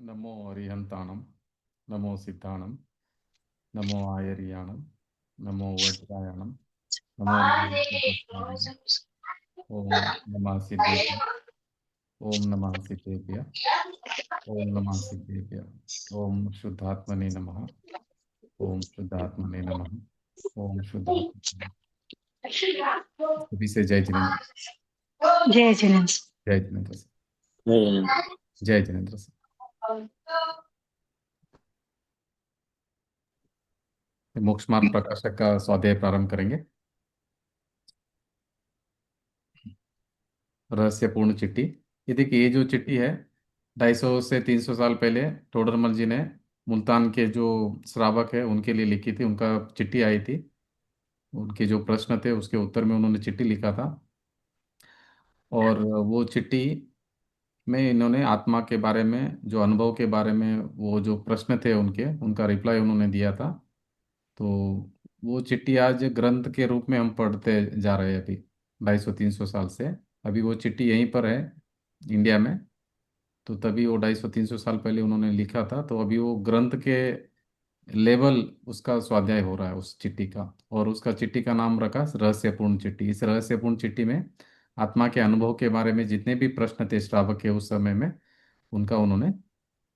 नमो अरिहंताणम। नमो सिद्धाणम। नमो आयरियाणम। नमो वज्रायणम। नमो महामृत्युंजयाय। ओम नमः सिद्धेभ्य। ओम नमः सिद्धेभ्य। ओम नमः सिद्धेभ्य। ओम शुद्धात्मने नमः। ओम शुद्धात्मने नमः। ओम शुद्धात्मने। अभी से जय जिनेन्द्र। जय जिनेन्द्र। जय जिनेन्द्र से। हम्म। जय जिनेन्द्र से। मोक्ष मार्ग प्रकाशक का स्वाध्याय प्रारंभ करेंगे। रहस्यपूर्ण चिट्ठी। ये देखिए, ये जो चिट्ठी है 250 से 300 साल पहले टोडरमल जी ने मुल्तान के जो श्रावक है उनके लिए लिखी थी। उनका चिट्ठी आई थी, उनके जो प्रश्न थे उसके उत्तर में उन्होंने चिट्ठी लिखा था। और वो चिट्ठी में इन्होंने आत्मा के बारे में, जो अनुभव के बारे में, वो जो प्रश्न थे उनके, उनका रिप्लाई उन्होंने दिया था। तो वो चिट्ठी आज ग्रंथ के रूप में हम पढ़ते जा रहे हैं अभी 250-300 साल से। अभी वो चिट्ठी यहीं पर है इंडिया में। तो तभी वो 250-300 साल पहले उन्होंने लिखा था, तो अभी वो ग्रंथ के लेवल उसका स्वाध्याय हो रहा है उस चिट्ठी का। और उसका चिट्ठी का नाम रखा रहस्यपूर्ण चिट्ठी। इस रहस्यपूर्ण चिट्ठी में आत्मा के अनुभव के बारे में जितने भी प्रश्न थे श्रावक के उस समय में, उनका उन्होंने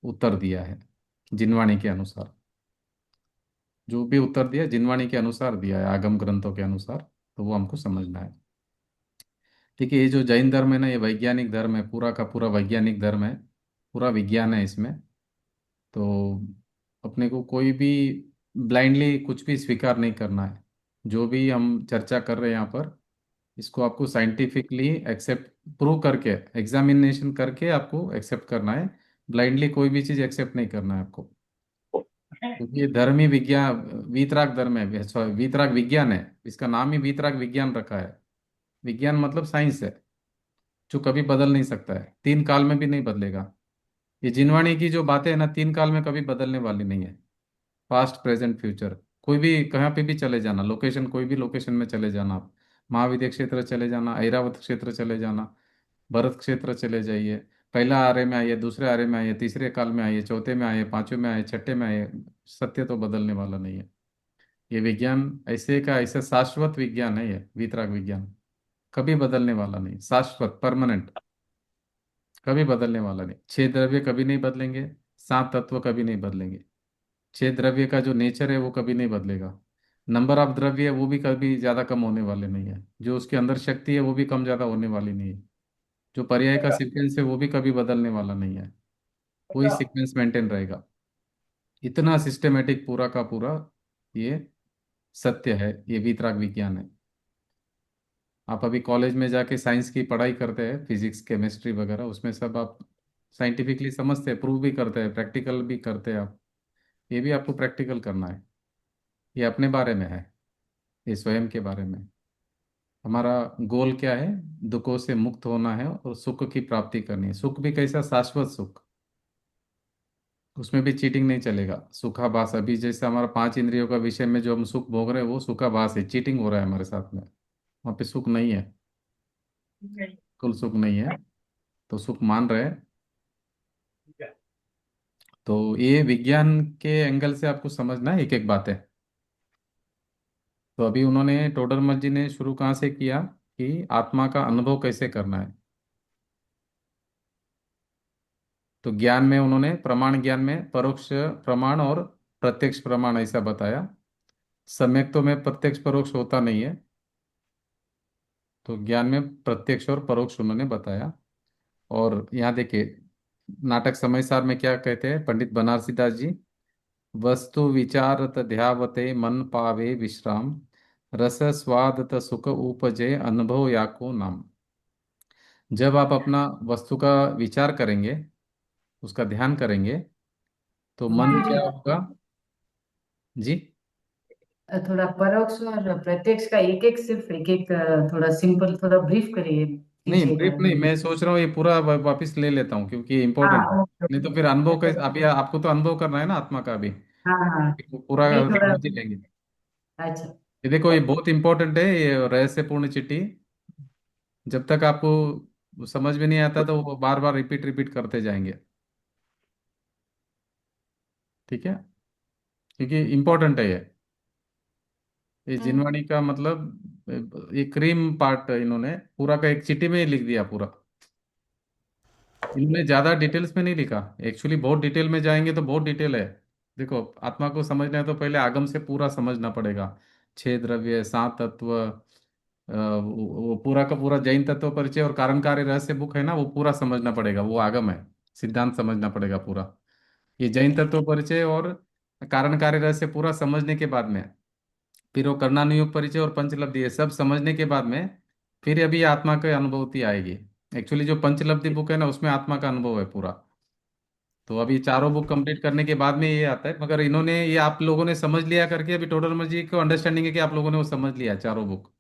उत्तर दिया है जिनवाणी के अनुसार। जो भी उत्तर दिया जिनवाणी के अनुसार दिया है, आगम ग्रंथों के अनुसार। तो वो हमको समझना है। ठीक है, ये जो जैन धर्म है ना, ये वैज्ञानिक धर्म है, पूरा का पूरा वैज्ञानिक धर्म है। पूरा विज्ञान है इसमें। तो अपने को कोई भी ब्लाइंडली कुछ भी स्वीकार नहीं करना है। जो भी हम चर्चा कर रहे हैं यहाँ पर, इसको आपको साइंटिफिकली एक्सेप्ट, प्रूव करके, एग्जामिनेशन करके आपको एक्सेप्ट करना है। ब्लाइंडली कोई भी चीज़ एक्सेप्ट नहीं करना है आपको। क्योंकि ये धर्म ही विज्ञान, वीतराग धर्म है, सॉरी वीतराग विज्ञान है। इसका नाम ही वीतराग विज्ञान रखा है। विज्ञान मतलब साइंस है, जो कभी बदल नहीं सकता है, 3 काल में भी नहीं बदलेगा। ये जिनवाणी की जो बातें है ना, 3 काल में कभी बदलने वाली नहीं है। पास्ट प्रेजेंट फ्यूचर, कोई भी कहाँ पे भी चले जाना, लोकेशन, कोई भी लोकेशन में चले जाना आप, महाविद्य क्षेत्र चले जाना, ऐरावत क्षेत्र चले जाना, भरत क्षेत्र चले जाइए, पहला आर्य में आइए, दूसरे आर्य में आइए, तीसरे काल में आइए, चौथे में आइए, पांचवें में आइए, छठे में आइए, सत्य तो बदलने वाला नहीं है। ये विज्ञान ऐसे का ऐसे शाश्वत विज्ञान है, ये वीतराग विज्ञान। कभी बदलने वाला नहीं, शाश्वत, परमानेंट, कभी बदलने वाला नहीं। 6 द्रव्य कभी नहीं बदलेंगे। 7 तत्व कभी नहीं बदलेंगे। 6 द्रव्य का जो नेचर है वो कभी नहीं बदलेगा। नंबर ऑफ द्रव्य है वो भी कभी ज़्यादा कम होने वाले नहीं है। जो उसके अंदर शक्ति है वो भी कम ज़्यादा होने वाली नहीं है। जो पर्याय का सीक्वेंस है वो भी कभी बदलने वाला नहीं है। वही सीक्वेंस मेंटेन रहेगा। इतना सिस्टमेटिक पूरा का पूरा ये सत्य है, ये वीतराग विज्ञान है। आप अभी कॉलेज में जाके साइंस की पढ़ाई करते हैं, फिजिक्स केमिस्ट्री वगैरह, उसमें सब आप साइंटिफिकली समझते हैं, प्रूव भी करते हैं, प्रैक्टिकल भी करते हैं आप। ये भी आपको प्रैक्टिकल करना है। ये अपने बारे में है, ये स्वयं के बारे में। हमारा गोल क्या है? दुखों से मुक्त होना है और सुख की प्राप्ति करनी है। सुख भी कैसा? शाश्वत सुख। उसमें भी चीटिंग नहीं चलेगा। सुखाभास, अभी जैसे हमारा 5 इंद्रियों का विषय में जो हम सुख भोग रहे हैं वो सुखाभास है, चीटिंग हो रहा है हमारे साथ में। वहाँ पे सुख नहीं है, कुल सुख नहीं है। तो सुख मान रहे हैं। तो ये विज्ञान के एंगल से आपको समझना है एक एक बातें। तो अभी उन्होंने, टोडरमल जी ने शुरू कहाँ से किया कि आत्मा का अनुभव कैसे करना है। तो ज्ञान में उन्होंने, प्रमाण ज्ञान में परोक्ष प्रमाण और प्रत्यक्ष प्रमाण ऐसा बताया। सम्यक तो में प्रत्यक्ष परोक्ष होता नहीं है। तो ज्ञान में प्रत्यक्ष और परोक्ष उन्होंने बताया। और यहाँ देखिए, नाटक समय सार में क्या कहते हैं पंडित बनारसी दास जी? वस्तु विचारत ध्यावते मन पावे विश्राम, रस स्वादत सुख उपजे अनुभव याको नाम। जब आप अपना वस्तु का विचार करेंगे, उसका ध्यान करेंगे, तो मन गुरु जी, क्या होगा? जी। थोड़ा परोक्ष और प्रत्यक्ष का एक एक, सिर्फ एक एक थोड़ा सिंपल, थोड़ा ब्रीफ करिए नहीं पीछे का। ब्रीफ नहीं, मैं सोच रहा हूँ ये पूरा वापस ले लेता हूँ क्योंकि ये हाँ, इंपॉर्टेंट है। ओके नहीं तो ओके। फिर अनुभव अच्छा, कैसे, अभी आपको तो अनुभव करना है ना आत्मा का भी। हाँ हाँ। पूरा नहीं, थोड़ा। समझ ही लेंगे। अच्छा। ये देखो, ये बहुत इंपॉर्टेंट है, ये रहस्यपूर्ण चिट्ठी। जब तक आपको समझ में नहीं आता तो वो बार बार रिपीट रिपीट करते जाएंगे। ठीक है, क्योंकि इम्पोर्टेंट है ये हम्म। जिनवानी का मतलब ये क्रीम पार्ट इन्होंने पूरा का एक चिट्ठी में ही लिख दिया पूरा। इनमें ज्यादा डिटेल्स में नहीं लिखा। एक्चुअली बहुत डिटेल में जाएंगे तो बहुत डिटेल है। देखो, आत्मा को समझना है तो पहले आगम से पूरा समझना पड़ेगा। छह द्रव्य, सात तत्व, वो पूरा का पूरा जैन तत्व परिचय और कारणकारी रहस्य बुक है ना, वो पूरा समझना पड़ेगा, वो आगम है। सिद्धांत समझना पड़ेगा पूरा। ये जैन तत्व परिचय और कारणकारी रहस्य पूरा समझने के बाद में, फिर वो कर्णानुयोग परिचय और पंचलब्धि, ये सब समझने के बाद में फिर अभी आत्मा की अनुभूति आएगी। एक्चुअली जो पंचलब्धि बुक है ना, उसमें आत्मा का अनुभव है पूरा। तो अभी चारों बुक कंप्लीट करने के बाद में ये आता है, मगर इन्होंने ये आप लोगों ने समझ लिया करके अभी टोडर मर्जी को अंडरस्टैंडिंग है कि आप लोगों ने वो समझ लिया चारों बुक।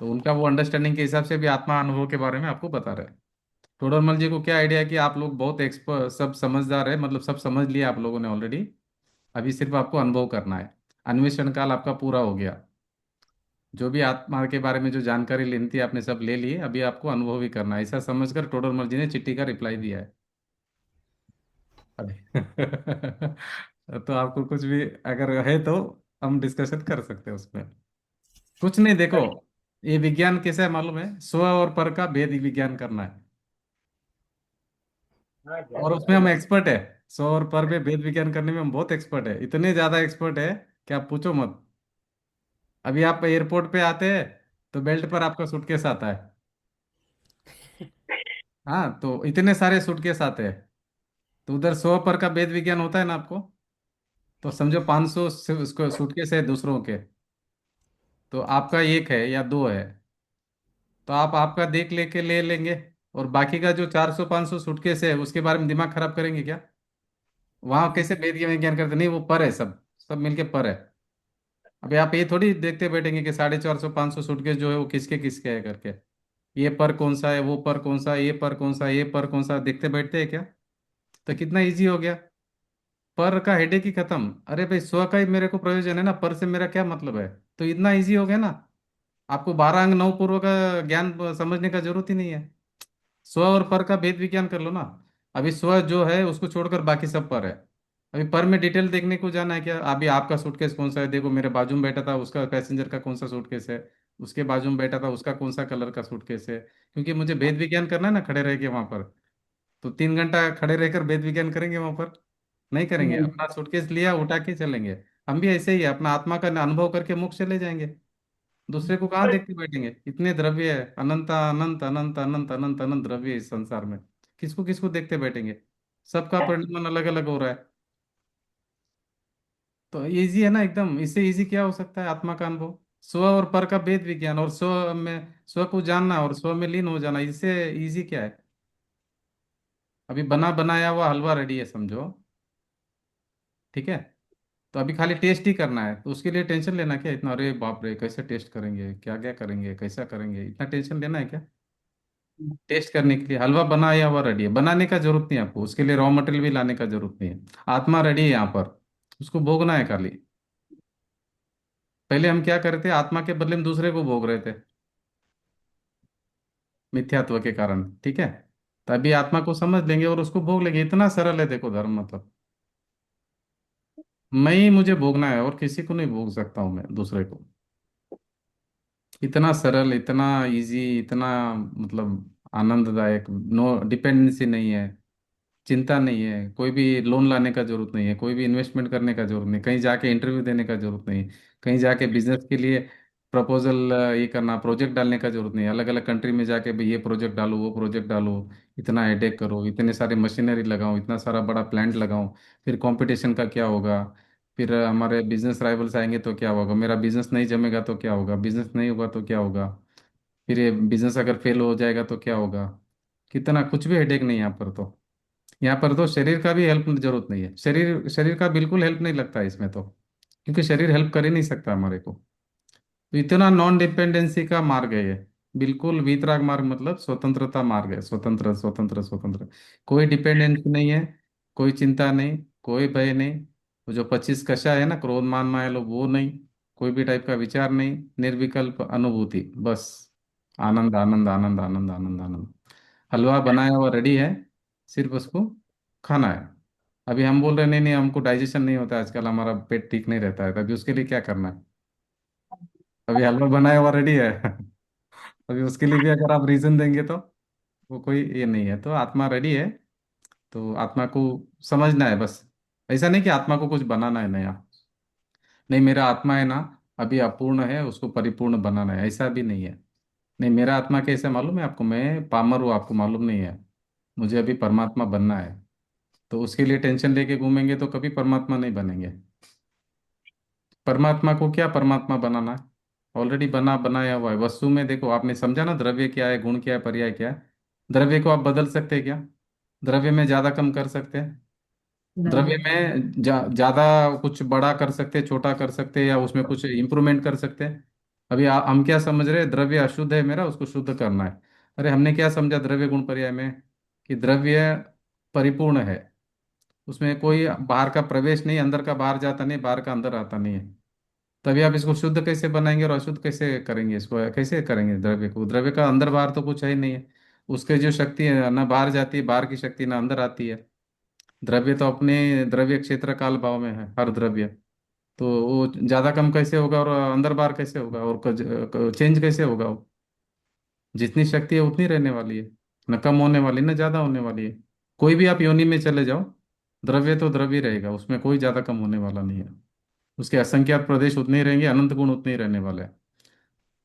तो उनका वो अंडरस्टैंडिंग के हिसाब से भी आत्मा अनुभव के बारे में आपको बता रहे हैं। टोडरमल जी को क्या आइडिया है कि आप लोग बहुत एक्सपर्ट, सब समझदार है, मतलब सब समझ लिया आप लोगों ने ऑलरेडी। अभी सिर्फ आपको अनुभव करना है। अन्वेषण काल आपका पूरा हो गया। जो भी आत्मा के बारे में जो जानकारी लेनी थी आपने सब ले ली, अभी आपको अनुभव ही करना है, ऐसा समझकर टोडरमल जी ने चिट्ठी का रिप्लाई दिया है अभी। तो आपको कुछ भी अगर है तो हम डिस्कशन कर सकते हैं उसमें। कुछ नहीं, देखो, ये विज्ञान कैसा है मालूम है, स्व और पर का भेद विज्ञान करना है। हाँ, और ज्यादा उसमें तो हम नहीं। एक्सपर्ट है। सौ और पर पे भेद विज्ञान करने में हम बहुत एक्सपर्ट है, इतने ज्यादा एक्सपर्ट है कि आप पूछो मत। अभी आप एयरपोर्ट पे आते हैं तो बेल्ट पर आपका सूटकेस आता है। हाँ, तो इतने सारे सूटकेस आते हैं। तो उधर सौ पर का भेद विज्ञान होता है ना आपको। तो समझो 500 उसको सूटकेस है दूसरों के, तो आपका एक है या दो है। तो आप आपका देख लेके ले लेंगे, और बाकी का जो 400 500 सूटकेस है उसके बारे में दिमाग खराब करेंगे क्या? वहां कैसे भेद विज्ञान करते नहीं, वो पर है, सब सब मिलके पर है। अभी आप ये थोड़ी देखते बैठेंगे कि 450 500 सूटकेस जो है वो किसके किसके है करके। ये पर कौन सा है, वो पर कौन सा है, ये पर कौन सा है, ये पर कौन सा है, देखते बैठते हैं क्या? तो कितना इजी हो गया। पर का हेडेक ही खत्म। अरे भाई, स्व का ही मेरे को प्रयोजन है ना, पर से मेरा क्या मतलब है। तो इतना इजी हो गया ना। आपको 12 अंग 9 पूर्व का ज्ञान समझने का जरूरत ही नहीं है। स्व और पर का भेद विज्ञान कर लो ना। अभी स्व जो है उसको छोड़कर बाकी सब पर है। अभी पर में डिटेल देखने को जाना है क्या? अभी आपका सूटकेस कौन सा है, देखो मेरे बाजू में बैठा था उसका पैसेंजर का कौन सा सूटकेस है, उसके बाजू में बैठा था उसका कौन सा कलर का सूटकेस है। क्योंकि मुझे भेद विज्ञान करना है ना खड़े रह के वहां पर। तो 3 घंटा खड़े रहकर भेद विज्ञान करेंगे वहां पर? नहीं करेंगे, नहीं। अपना सूटकेस लिया उठा के चलेंगे। हम भी ऐसे ही है, अपना आत्मा का अनुभव करके मोक्ष चले जाएंगे। दूसरे को कहाँ देखते बैठेंगे, इतने द्रव्य है, अनंत अनंत अनंत अनंत अनंत अनंत द्रव्य है इस संसार में। किसको किसको देखते बैठेंगे? सबका परिणाम अलग अलग हो रहा है। तो इजी है ना एकदम, इससे इजी क्या हो सकता है आत्मा का अनुभव। स्व और पर का भेद विज्ञान, और स्व में स्व को जानना और स्व में लीन हो जाना, इससे इजी क्या है? अभी बना बनाया हुआ हलवा रेडी है समझो, ठीक है। तो अभी खाली टेस्ट ही करना है, तो उसके लिए टेंशन लेना क्या इतना? अरे बाप रे, कैसे टेस्ट करेंगे, क्या क्या करेंगे, कैसा करेंगे, इतना टेंशन लेना है क्या? टेस्ट करने के लिए हलवा बनाया हुआ रेडी है, बनाने का जरूरत नहीं है आपको, उसके लिए रॉ मटेरियल भी लाने का जरूरत नहीं है। आत्मा रेडी है यहाँ पर, उसको भोगना है खाली। पहले हम क्या करते थे, आत्मा के बदले में दूसरे को भोग रहे थे, मिथ्यात्व के कारण, ठीक है। तभी आत्मा को समझ लेंगे और उसको भोग लेंगे, इतना सरल है देखो धर्म मतलब। मैं ही मुझे भोगना है और किसी को नहीं भोग सकता हूँ मैं दूसरे को। इतना सरल, इतना इजी, इतना मतलब आनंददायक, नो डिपेंडेंसी नहीं है, चिंता नहीं है, कोई भी लोन लाने का जरूरत नहीं है, कोई भी इन्वेस्टमेंट करने का जरूरत नहीं, कहीं जाके इंटरव्यू देने का जरूरत नहीं, कहीं जाके बिजनेस के लिए प्रपोजल ये करना, प्रोजेक्ट डालने का जरूरत नहीं, अलग अलग कंट्री में जाके भाई ये प्रोजेक्ट डालो वो प्रोजेक्ट डालो, इतना हेडेक करो, इतने सारे मशीनरी लगाओ, इतना सारा बड़ा प्लांट लगाओ, फिर कंपटीशन का क्या होगा, फिर हमारे बिजनेस राइवल्स आएंगे तो क्या होगा, मेरा बिजनेस नहीं जमेगा तो क्या होगा, बिजनेस नहीं होगा तो क्या होगा, फिर ये बिजनेस अगर फेल हो जाएगा तो क्या होगा। कितना कुछ भी हेडेक नहीं यहाँ पर तो। यहाँ पर तो शरीर का भी हेल्प जरूरत नहीं है, शरीर शरीर का बिल्कुल हेल्प नहीं लगता है इसमें तो, क्योंकि शरीर हेल्प कर ही नहीं सकता हमारे को। तो इतना नॉन डिपेंडेंसी का मार्ग है ये। बिल्कुल वीतराग मार्ग मतलब स्वतंत्रता मार्ग है, स्वतंत्र स्वतंत्र स्वतंत्र। कोई डिपेंडेंसी नहीं है, कोई चिंता नहीं, कोई भय नहीं। वो जो 25 कषाय है ना, क्रोध मान माया लोभ, वो नहीं। कोई भी टाइप का विचार नहीं, निर्विकल्प अनुभूति बस। आनंद आनंद आनंद आनंद आनंद आनंद। हलवा बनाया हुआ रेडी है, सिर्फ उसको खाना है। अभी हम बोल रहे हैं नहीं नहीं हमको डाइजेशन नहीं होता आजकल, हमारा पेट ठीक नहीं रहता है, तभी उसके लिए क्या करना है? अभी हलवा बनाया हुआ रेडी है। अभी उसके लिए भी अगर आप रीजन देंगे तो वो कोई ये नहीं है, तो आत्मा रेडी है। तो आत्मा को समझना है बस। ऐसा नहीं कि आत्मा को कुछ बनाना है नया। नहीं मेरा आत्मा है ना, अभी अपूर्ण है, उसको परिपूर्ण बनाना है, ऐसा भी नहीं है। नहीं मेरा आत्मा कैसे मालूम है आपको? मैं पामर हूँ, आपको मालूम नहीं है। मुझे अभी परमात्मा बनना है। तो उसके लिए टेंशन लेके घूमेंगे तो कभी परमात्मा नहीं बनेंगे। परमात्मा को क्या परमात्मा बनाना है? ऑलरेडी बना बनाया हुआ है वस्तु में। देखो आपने समझा ना, द्रव्य क्या है, गुण क्या है, पर्याय क्या है। द्रव्य को आप बदल सकते हैं क्या? द्रव्य में ज्यादा कम कर सकते हैं? द्रव्य नहीं। में ज्यादा कुछ बड़ा कर सकते हैं, छोटा कर सकते हैं, या उसमें कुछ इंप्रूवमेंट कर सकते हैं? अभी हम क्या समझ रहे हैं, द्रव्य अशुद्ध है मेरा, उसको शुद्ध करना है। अरे हमने क्या समझा द्रव्य गुण पर्याय में, कि द्रव्य परिपूर्ण है, उसमें कोई बाहर का प्रवेश नहीं, अंदर का बाहर जाता नहीं, बाहर का अंदर आता नहीं है। तभी आप इसको शुद्ध कैसे बनाएंगे और अशुद्ध कैसे करेंगे? इसको कैसे करेंगे? द्रव्य को, द्रव्य का अंदर बाहर तो कुछ है ही नहीं है। उसके जो शक्ति है ना बाहर जाती है, बाहर की शक्ति ना अंदर आती है। द्रव्य तो अपने द्रव्य क्षेत्र काल भाव में है हर द्रव्य। तो वो ज्यादा कम कैसे होगा और अंदर बाहर कैसे होगा और चेंज कैसे होगा वो? जितनी शक्ति है उतनी रहने वाली है, न कम होने वाली न ज्यादा होने वाली है। कोई भी आप योनि में चले जाओ, द्रव्य तो द्रव्य रहेगा, उसमें कोई ज्यादा कम होने वाला नहीं है। उसके असंख्यात प्रदेश उतने ही रहेंगे, अनंत गुण उतने ही रहने वाले हैं।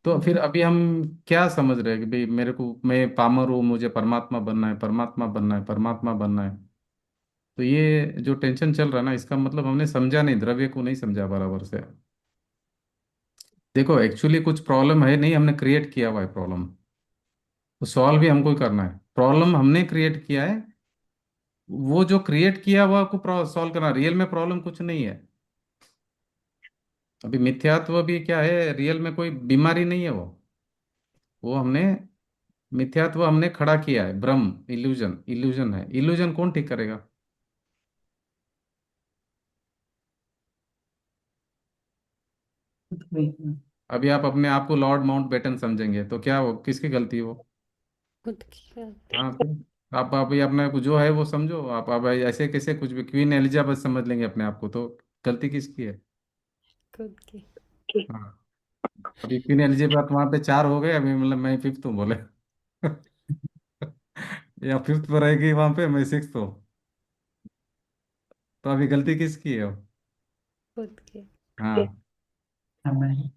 तो फिर अभी हम क्या समझ रहे हैं कि भाई मेरे को, मैं पामर हूँ, मुझे परमात्मा बनना है, परमात्मा बनना है, परमात्मा बनना है। तो ये जो टेंशन चल रहा है ना, इसका मतलब हमने समझा नहीं, द्रव्य को नहीं समझा बराबर से। देखो एक्चुअली कुछ प्रॉब्लम है नहीं, हमने क्रिएट किया हुआ है प्रॉब्लम। तो सॉल्व भी हमको ही करना है, प्रॉब्लम हमने क्रिएट किया है। वो जो क्रिएट किया हुआ को सॉल्व करना, रियल में प्रॉब्लम कुछ नहीं है। अभी मिथ्यात्व भी क्या है, रियल में कोई बीमारी नहीं है वो हमने, मिथ्यात्व हमने खड़ा किया है, भ्रम, इल्यूजन, इल्यूजन है। इल्यूजन कौन ठीक करेगा? नहीं। अभी आप अपने आप को लॉर्ड माउंट बेटन समझेंगे तो क्या वो किसकी गलती है वो? खुद की गलती। हाँ फिर आप अभी अपने को जो है वो समझो। आप अब ऐसे कैसे कुछ भी क्वीन एलिजाबेथ समझ लेंगे अपने आप को, तो गलती किसकी है? खुद की। हाँ। अभी क्वीन एलिजाबेथ वहां पे चार हो गए, अभी मतलब मैं फिफ्थ हूँ बोले। या फिफ्थ पर रहेगी वहां पे, मैं सिक्स्थ हूँ। तो अभी गलती किसकी है? खुद की। हाँ। हमारे।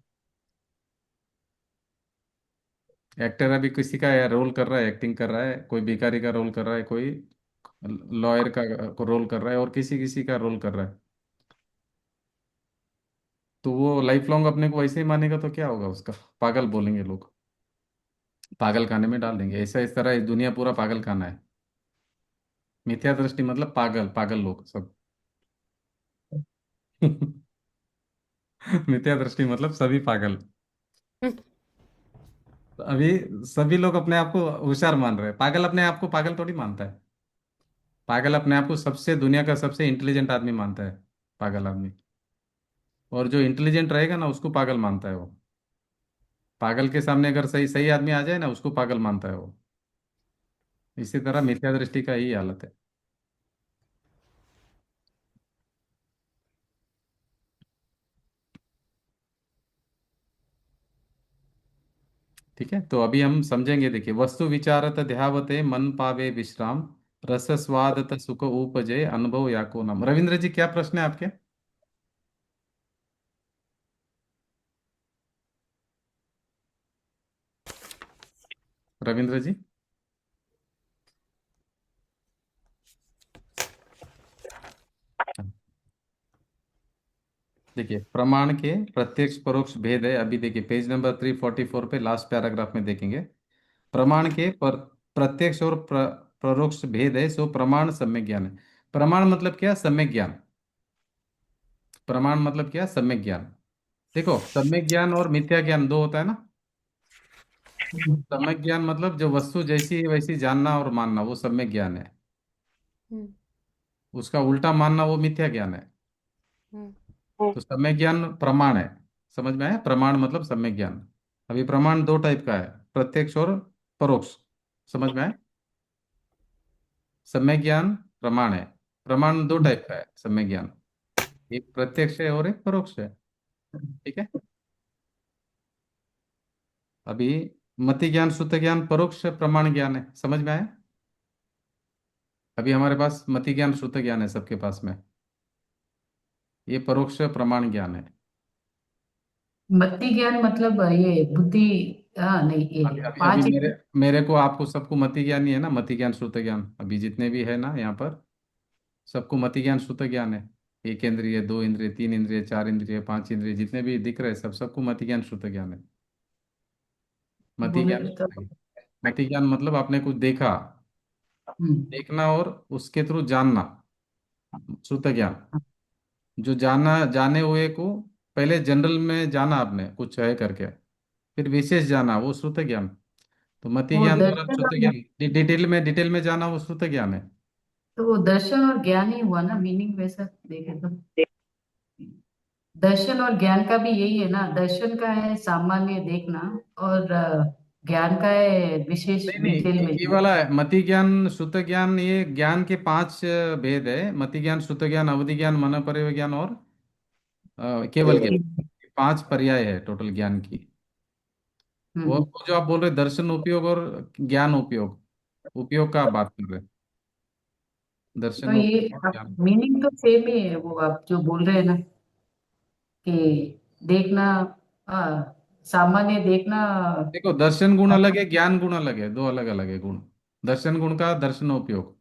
एक्टर अभी किसी का रोल कर रहा है, एक्टिंग कर रहा है, कोई भिखारी का रोल कर रहा है, कोई लॉयर का रोल कर रहा है, और किसी किसी का रोल कर रहा है। तो वो लाइफ लॉन्ग अपने को वैसे ही मानेगा तो क्या होगा उसका? पागल बोलेंगे लोग, पागल खाने में डाल देंगे। ऐसा इस तरह इस दुनिया पूरा पागल खाना है। मिथ्या दृष्टि मतलब पागल, पागल लोग सब। मिथ्या दृष्टि मतलब सभी पागल। तो अभी सभी लोग अपने आप को होशियार मान रहे हैं, पागल अपने आप को पागल थोड़ी मानता है। पागल अपने आप को सबसे दुनिया का सबसे इंटेलिजेंट आदमी मानता है, पागल आदमी। और जो इंटेलिजेंट रहेगा ना उसको पागल मानता है वो। पागल के सामने अगर सही सही आदमी आ जाए ना, उसको पागल मानता है वो। इसी तरह मिथ्या दृष्टि का ही हालत है। ठीक है, तो अभी हम समझेंगे। देखिए, वस्तु विचारत ध्यावते मन पावे विश्राम, रस स्वादत सुख उपजे अनुभव याको नाम। रविंद्र जी क्या प्रश्न है आपके? रविंद्र जी। देखिए, प्रमाण के प्रत्यक्ष परोक्ष भेद है। अभी देखिए पेज नंबर 344 पे लास्ट पैराग्राफ में देखेंगे। प्रमाण के प्रत्यक्ष और परोक्ष भेद है, सो प्रमाण सम्यक ज्ञान है। प्रमाण मतलब क्या? सम्यक ज्ञान। प्रमाण मतलब क्या? सम्यक ज्ञान। देखो सम्यक ज्ञान और मिथ्या ज्ञान दो होता है ना। सम्यक ज्ञान मतलब जो वस्तु जैसी है वैसी जानना और मानना, वो सम्यक ज्ञान है। हम्म। उसका उल्टा मानना वो मिथ्या ज्ञान है। हम्म। तो सम्यक ज्ञान प्रमाण है। समझ में आया? प्रमाण मतलब सम्यक ज्ञान। अभी प्रमाण दो टाइप का है, प्रत्यक्ष और परोक्ष। समझ में आया? सम्यक ज्ञान प्रमाण है, प्रमाण दो टाइप का है सम्यक ज्ञान, एक प्रत्यक्ष है और एक परोक्ष है। ठीक है। अभी मति ज्ञान, श्रुत ज्ञान, परोक्ष प्रमाण ज्ञान है, समझ में आया? अभी हमारे पास मति ज्ञान श्रुत ज्ञान है सबके पास में, ये परोक्ष प्रमाण ज्ञान है। मति ज्ञान मतलब ये बुद्धि। हाँ नहीं, अभी ये अभी अभी पांच मेरे मेरे को आपको सबको मति ज्ञान ही है ना, मति ज्ञान श्रुत ज्ञान, अभी जितने भी है ना यहाँ पर सबको मति ज्ञान श्रुत ज्ञान है। एक इंद्रिय, दो इंद्रिय, तीन इंद्रिय, चार इंद्रिय, पांच इंद्रिय, जितने भी दिख रहे हैं सब सबको मति ज्ञान श्रुत ज्ञान है। मति बोले ज्ञान तो। श्रुत ज्ञान। मति ज्ञान मतलब आपने कुछ देखा, हम्म। देखना और उसके थ्रू जानना, श्रुत ज्ञान। जो जाना, जाने हुए को पहले जनरल में जाना आपने कुछ है करके, फिर विशेष जाना, वो श्रुत ज्ञान। तो मति वो ज्ञान द्वारा दर्शन श्रुत और ज्ञान, डिटेल में जाना वो श्रुत ज्ञान है। तो वो दर्शन और ज्ञान ही हुआ ना, मीनिंग वैसा देखे तो। दर्शन और ज्ञान का भी यही है ना, दर्शन का है सामान्य देखना, और ज्ञान का है विशेष नहीं नहीं, डिटेल में ये जाना। वाला है मति ज्ञान श्रुत ज्ञान, ये ज्ञान के पांच भेद है, मति ज्ञान, श्रुत ज्ञान, अवधि ज्ञान, मन पर्यय ज्ञान और केवल ज्ञान। पांच पर्याय है टोटल ज्ञान की। हम्म। वो जो आप बोल रहे दर्शन उपयोग और ज्ञान उपयोग, उपयोग का आप बात कर रहे हैं, तो दर्शन ये उपयोग और आप ज्ञान। मीनिंग तो सेम ही है, वो आप जो बोल रहे हैं ना कि देखना, सामान्य देखना। देखो दर्शन गुण अलग है, ज्ञान गुण अलग है, दो अलग अलग है गुण। दर्शन गुण का दर्शन उपयोग,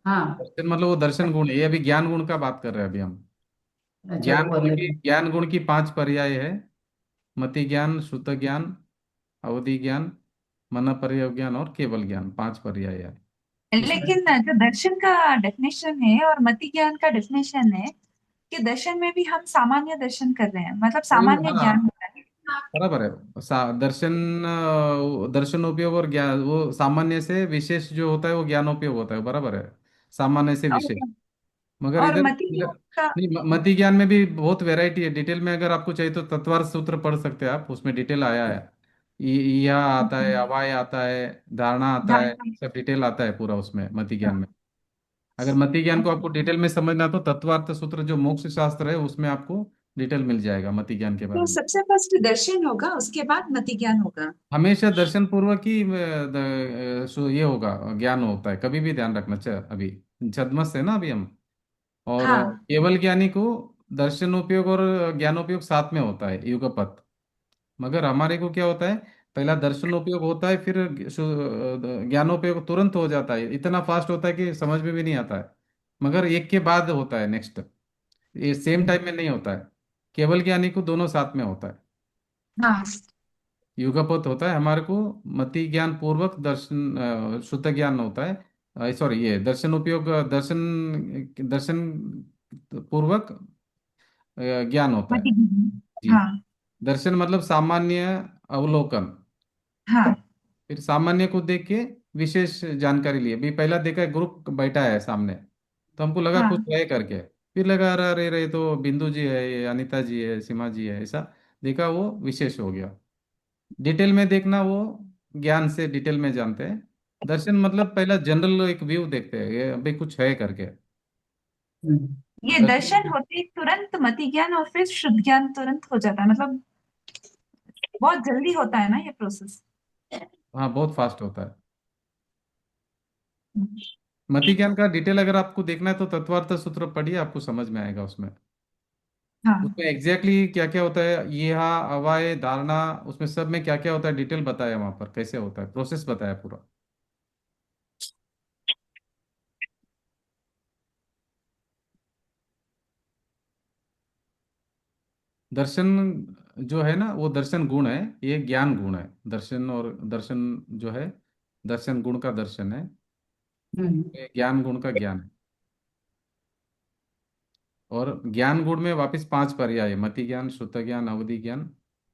हाँ। दर्शन मतलब वो दर्शन गुण है, ये अभी ज्ञान गुण का बात कर रहे हैं अभी हम। अच्छा, वो अलग है। ज्ञान गुण की पांच पर्याय है, मति ज्ञान, श्रुत ज्ञान, अवधि ज्ञान, मन पर्यय ज्ञान और केवल ज्ञान, पांच पर्याय है इसमें। लेकिन जो दर्शन का डेफिनेशन है और मति ज्ञान का डेफिनेशन है कि दर्शन में भी हम सामान्य दर्शन कर रहे हैं, मतलब सामान्य हाँ ज्ञान होता है। बराबर है, दर्शन दर्शन उपयोग और ज्ञान, वो सामान्य से विशेष जो होता है वो ज्ञानोपयोग होता है, बराबर है, सामान्य से विशेष। और, मगर और इधर मति ज्ञान का। नहीं, मति ज्ञान में भी बहुत वैरायटी है, डिटेल में अगर आपको चाहिए तो तत्वार्थ सूत्र पढ़ सकते हैं आप, उसमें डिटेल आया है। यह आता है, अवाय आता है, धारणा आता है, धारणा। सब डिटेल आता है पूरा उसमें मति ज्ञान में। अगर मति ज्ञान को आपको डिटेल में समझना है तो तत्वार्थ सूत्र जो मोक्ष शास्त्र है उसमें आपको डिटेल मिल जाएगा मति ज्ञान के तो बारे में। सबसे फर्स्ट दर्शन होगा, उसके बाद मति ज्ञान होगा। हमेशा दर्शन पूर्वक ही ये होगा, ज्ञान होता है, कभी भी ध्यान रखना चाहिए। अभी छद्मस है ना अभी हम, और हाँ केवल ज्ञानी को दर्शन उपयोग और ज्ञानोपयोग साथ में होता है युगपत। मगर हमारे को क्या होता है, पहला दर्शन उपयोग होता है, फिर ज्ञानोपयोग तुरंत हो जाता है, इतना फास्ट होता है कि समझ में भी नहीं आता है। मगर एक के बाद होता है नेक्स्ट, ये सेम टाइम में नहीं होता है। केवल ज्ञानी को दोनों साथ में होता है, हाँ। युगपत होता है हमारे को। मति ज्ञान पूर्वक दर्शन शुद्ध ज्ञान होता है, सॉरी ये दर्शन उपयोग, दर्शन दर्शन पूर्वक ज्ञान होता है। मति ज्ञान। जी। हाँ दर्शन मतलब सामान्य अवलोकन, हाँ फिर सामान्य को देख के विशेष जानकारी लिए। भी पहला देखा है ग्रुप बैठा है सामने, तो हमको लगा कुछ हाँ। है करके, फिर लगा अरे अरे अरे, ये तो बिंदु जी है, ये अनिता जी है, सीमा जी है, ऐसा देखा, वो विशेष हो गया। डिटेल में देखना वो ज्ञान से डिटेल में जानते हैं। दर्शन मतलब पहला जनरल एक व्यू देखते हैं, ये अभी कुछ है करके। हम्म। ये दर्शन दर्शन होते ही तुरंत मति ज्ञान और फिर शुद्ध ज्ञान तुरंत हो जाता है, मतलब बहुत जल्दी होता है ना ये प्रोसेस। हाँ बहुत फास्ट होता है। मति ज्ञान का डिटेल अगर आपको देखना है तो तत्वार्थ सूत्र पढ़िए, आपको समझ में आएगा उसमें। हाँ। उसमें एग्जैक्टली क्या क्या होता है, ये हा अवाय धारणा, उसमें सब में क्या क्या होता है डिटेल बताया वहां पर, कैसे होता है प्रोसेस बताया पूरा। दर्शन जो है ना वो दर्शन गुण है, ये ज्ञान गुण है। दर्शन और दर्शन जो है, दर्शन गुण का दर्शन है, हम्म। ये ज्ञान गुण का ज्ञान है। और ज्ञान गुण में वापस पांच पर्याय है, मति ज्ञान, श्रुत ज्ञान, अवधि ज्ञान,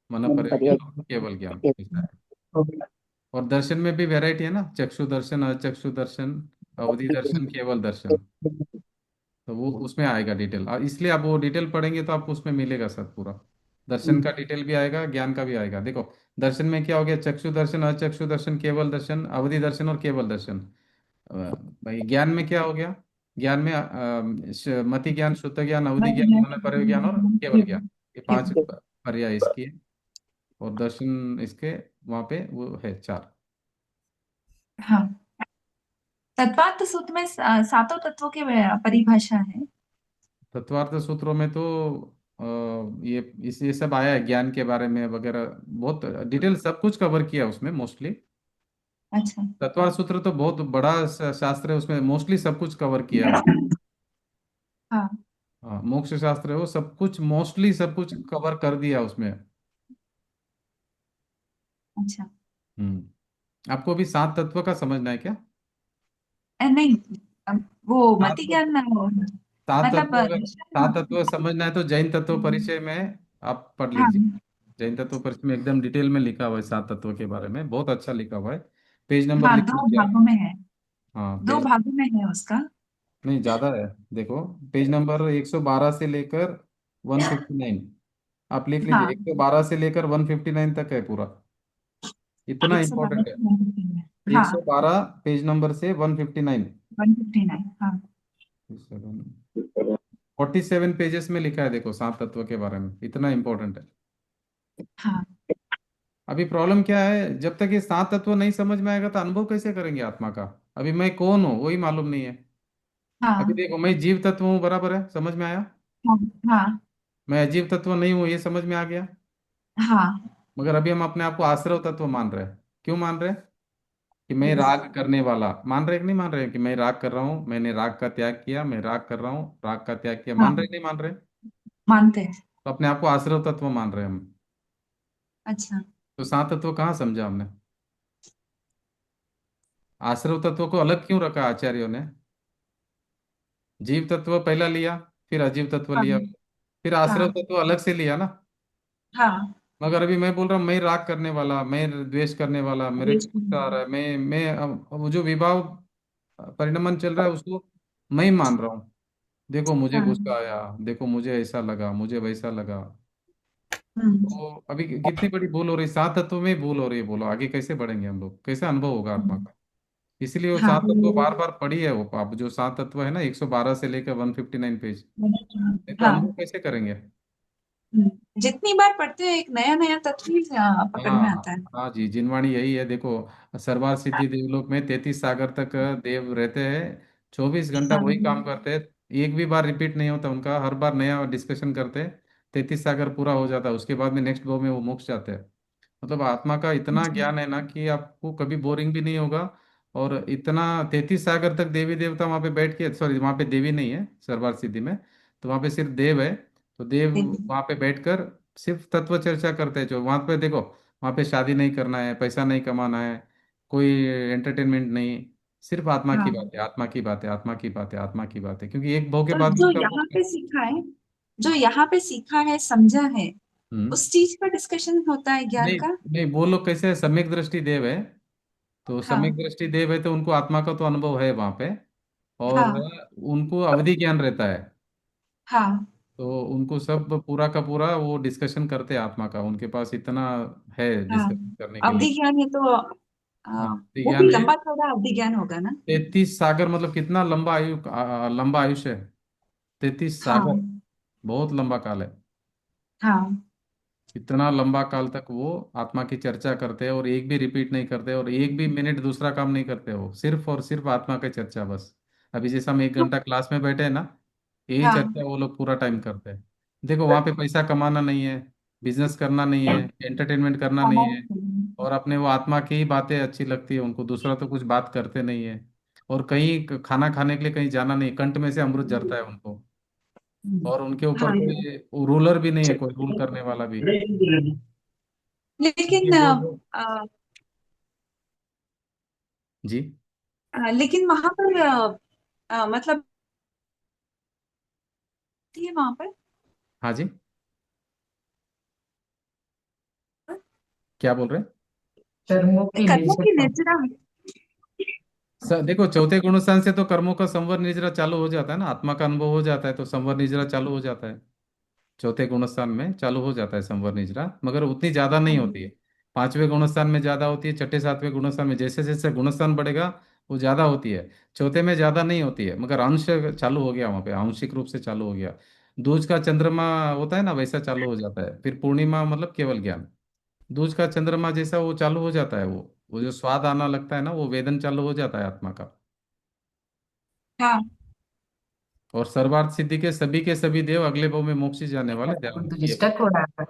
मन पर्याय ज्ञान और केवल ज्ञान, ऐसा है। और दर्शन में भी वैरायटी है ना, चक्षु दर्शन, अचक्षु दर्शन, अवधि दर्शन, केवल दर्शन, तो वो उसमें आएगा डिटेल। इसलिए आप वो डिटेल पढ़ेंगे तो आपको उसमें मिलेगा सब पूरा, दर्शन का डिटेल भी आएगा, ज्ञान का भी आएगा। देखो दर्शन में क्या हो गया, चक्षु दर्शन, अचक्षु दर्शन, केवल दर्शन, अवधि दर्शन और केवल दर्शन। भाई ज्ञान में क्या हो गया, ज्ञान में मति ज्ञान, शुद्ध ज्ञान, अवधि मत ज्ञान, ज्ञान, मनोपर्य ज्ञान और केवल ज्ञान, ये पांच केवल। पर्याय इसकी है। और दर्शन इसके वहां पे वो है चार। हाँ, तत्वार्थ सूत्र में सातों तत्वों की परिभाषा है। तत्वार्थ सूत्रों में तो ये सब आया है ज्ञान के बारे में वगैरह, बहुत डिटेल सब कुछ कवर किया उसमें मोस्टली। अच्छा। तत्वार्थ सूत्र तो बहुत बड़ा शास्त्र है, उसमें मोस्टली सब कुछ कवर किया है। हाँ। हाँ, मोक्ष शास्त्र है वो, सब कुछ मोस्टली सब कुछ कवर कर दिया उसमें। अच्छा। आपको अभी सात तत्व का समझना है क्या? नहीं, वो सात मति ज्ञान तत्व, सात मतलब तत्व अगर सात दर्शन। तत्व समझना है तो जैन तत्व परिचय में आप पढ़ हाँ। लीजिए। जैन तत्व परिचय में एकदम डिटेल में लिखा हुआ है सात तत्व के बारे में, बहुत अच्छा लिखा हुआ है। पेज नंबर हाँ, लिख दो लीजिए आप। भागों में है। हाँ दो पेज, भागों में है उसका। नहीं ज़्यादा है। देखो पेज नंबर 112 से लेकर 159, आप लिख लीजिए, हाँ, 112 से लेकर 159 तक है पूरा, इतना 112 इंपॉर्टेंट है। से 159। हाँ, 112 पेज नंबर से 159। 159। हाँ। 47 पेजेस में लिखा है, देखो सात तत्व के बारे में, इतना इंपॉर्टेंट है। हाँ। अभी प्रॉब्लम क्या है, जब तक ये सात तत्व नहीं समझ में आएगा तो अनुभव कैसे करेंगे आत्मा का? अभी मैं कौन हूँ वही मालूम नहीं है। अभी हाँ। देखो मैं जीव तत्व हूँ, बराबर है, समझ में आया। हाँ। हाँ। मैं अजीव तत्व नहीं हूँ, ये समझ में आ गया। हाँ। मगर अभी हम अपने आप को आश्रव तत्व मान रहे हैं। क्यों मान रहे हैं? कि मैं राग करने वाला, मान रहे कि नहीं मान रहे कि मैं राग कर रहा हूँ, मैंने राग का त्याग किया, मैं राग कर रहा हूँ, राग का त्याग किया, मान रहे हाँ, कि नहीं मान रहे? मानते हैं। तो अपने आप को आश्रव तत्व मान रहे हैं हम। अच्छा। तो सात तत्व कहाँ समझा हमने? आश्रव तत्व को अलग क्यों रखा आचार्यों ने? जीव तत्व पहला लिया, फिर अजीव तत्व हाँ। लिया, फिर आश्रव हाँ। तत्व अलग से लिया ना। हाँ। मगर अभी मैं बोल रहा हूँ मैं राग करने वाला, मैं द्वेष करने वाला, मेरे को गुस्सा आ रहा है, मैं अब वो जो विभाव परिणमन चल रहा है उसको मैं ही मान रहा हूँ। देखो मुझे हाँ। गुस्सा आया, देखो मुझे ऐसा लगा, मुझे वैसा लगा। हम्म। तो अभी कितनी बड़ी भूल हो रही, सात तत्व में भूल हो रही है, बोलो आगे कैसे बढ़ेंगे हम लोग, कैसे अनुभव होगा आत्मा का? इसीलिए वो हाँ। सात तत्व बार बार पढ़ी है, वो आप जो सात तत्व है ना 112 से लेकर 159 पेज, नहीं तो अनुभव हाँ। कैसे करेंगे? जितनी बार पढ़ते हैं एक नया नया तत्व ही पकड़ में आता हाँ है। हाँ जी, जिनवाणी यही है देखो। सरवार सिद्धि देवलोक में 33 सागर तक देव रहते हैं, 24 घंटा हाँ। वही काम करते हैं। एक भी बार रिपीट नहीं होता उनका, हर बार नया डिस्कशन करते हैं। 33 सागर पूरा हो जाता है, उसके बाद में नेक्स्ट भाव में वो मोक्ष जाते हैं। मतलब आत्मा का इतना अच्छा। ज्ञान है ना कि आपको कभी बोरिंग भी नहीं होगा। और इतना 33 सागर तक देवी देवता वहाँ पे बैठ के, सॉरी वहाँ पे देवी नहीं है सरवार सिद्धि में, तो वहाँ पे सिर्फ देव है। तो देव वहाँ पे बैठकर सिर्फ तत्व चर्चा करते हैं। जो वहाँ पे देखो, वहाँ पे शादी नहीं करना है, पैसा नहीं कमाना है, कोई एंटरटेनमेंट नहीं, सिर्फ आत्मा की बात हाँ, है, आत्मा की बात है, आत्मा की बात है, आत्मा की बात है, क्योंकि एक भाव के तो बाद में जो उसका यहाँ मोक्ष है। पे सीखा है, जो यहाँ पे सीखा है समझा है, हम्म। उस चीज का डिस्कशन होता है ज्ञान नहीं का। नहीं, वो लोग कैसे है, सम्यक दृष्टि देव है। तो सम्यक हाँ। दृष्टि देव है तो उनको आत्मा का तो अनुभव है वहां पे। और हाँ। उनको अवधि ज्ञान रहता है। हाँ। तो उनको सब पूरा का पूरा वो डिस्कशन करते हैं आत्मा का, उनके पास इतना है हाँ, डिस्कशन करने के अवधि लिए। ज्ञान है तो हाँ अवधि वो भी ज्ञान है। लंबा चौड़ा अवधि ज्ञान होगा ना। 33 सागर मतलब कितना लंबा आयु, लंबा आयुष्य है। 33 सागर हाँ। बहुत लंबा काल है। हाँ। इतना लंबा काल तक वो आत्मा की चर्चा करते हैं, और एक भी रिपीट नहीं करते, और एक भी मिनट दूसरा काम नहीं करते, वो सिर्फ और सिर्फ आत्मा की चर्चा बस। अभी जैसे हम एक तो घंटा क्लास में बैठे हैं ना, यही हाँ। चर्चा वो लोग पूरा टाइम करते हैं। देखो वहाँ पे पैसा कमाना नहीं है, बिजनेस करना नहीं है, एंटरटेनमेंट करना नहीं है, और अपने वो आत्मा की ही बातें अच्छी लगती है उनको, दूसरा तो कुछ बात करते नहीं है। और कहीं खाना खाने के लिए कहीं जाना नहीं, कंठ में से अमृत झरता है उनको। और उनके ऊपर हाँ, कोई रूलर भी नहीं है, कोई रूल करने वाला भी। क्योंकि लेकिन वो लोग, जी, लेकिन वहां पर मतलब थी वहां पर। हाँ जी, क्या बोल रहे हैं? कर्मों की कर्मों की निर्जरता। निर्जरा। देखो चौथे गुणस्थान से तो कर्मों का संवर निजरा चालू हो जाता है ना, आत्मा का अनुभव हो जाता है तो संवर निजरा चालू हो जाता है। चौथे गुणस्थान में चालू हो जाता है संवर निजरा, मगर उतनी ज्यादा नहीं होती है। पांचवें गुणस्थान में ज्यादा होती है, छठे सातवें गुणस्थान में, जैसे जैसे गुणस्थान बढ़ेगा वो ज्यादा होती है। चौथे में ज्यादा नहीं होती है, मगर अंश चालू हो गया वहां पे, आंशिक रूप से चालू हो गया। दूज का चंद्रमा होता है ना, वैसा चालू हो जाता है। फिर पूर्णिमा मतलब केवल ज्ञान। दूज का चंद्रमा जैसा वो चालू हो जाता है, वो जो स्वाद आना लगता है ना, वो वेदन चालू हो जाता है आत्मा का। हाँ और सर्वार्थ सिद्धि के सभी देव अगले भाव में मोक्ष जाने वाले, ध्यान तो ये डिस्टर्ब हो रहा था।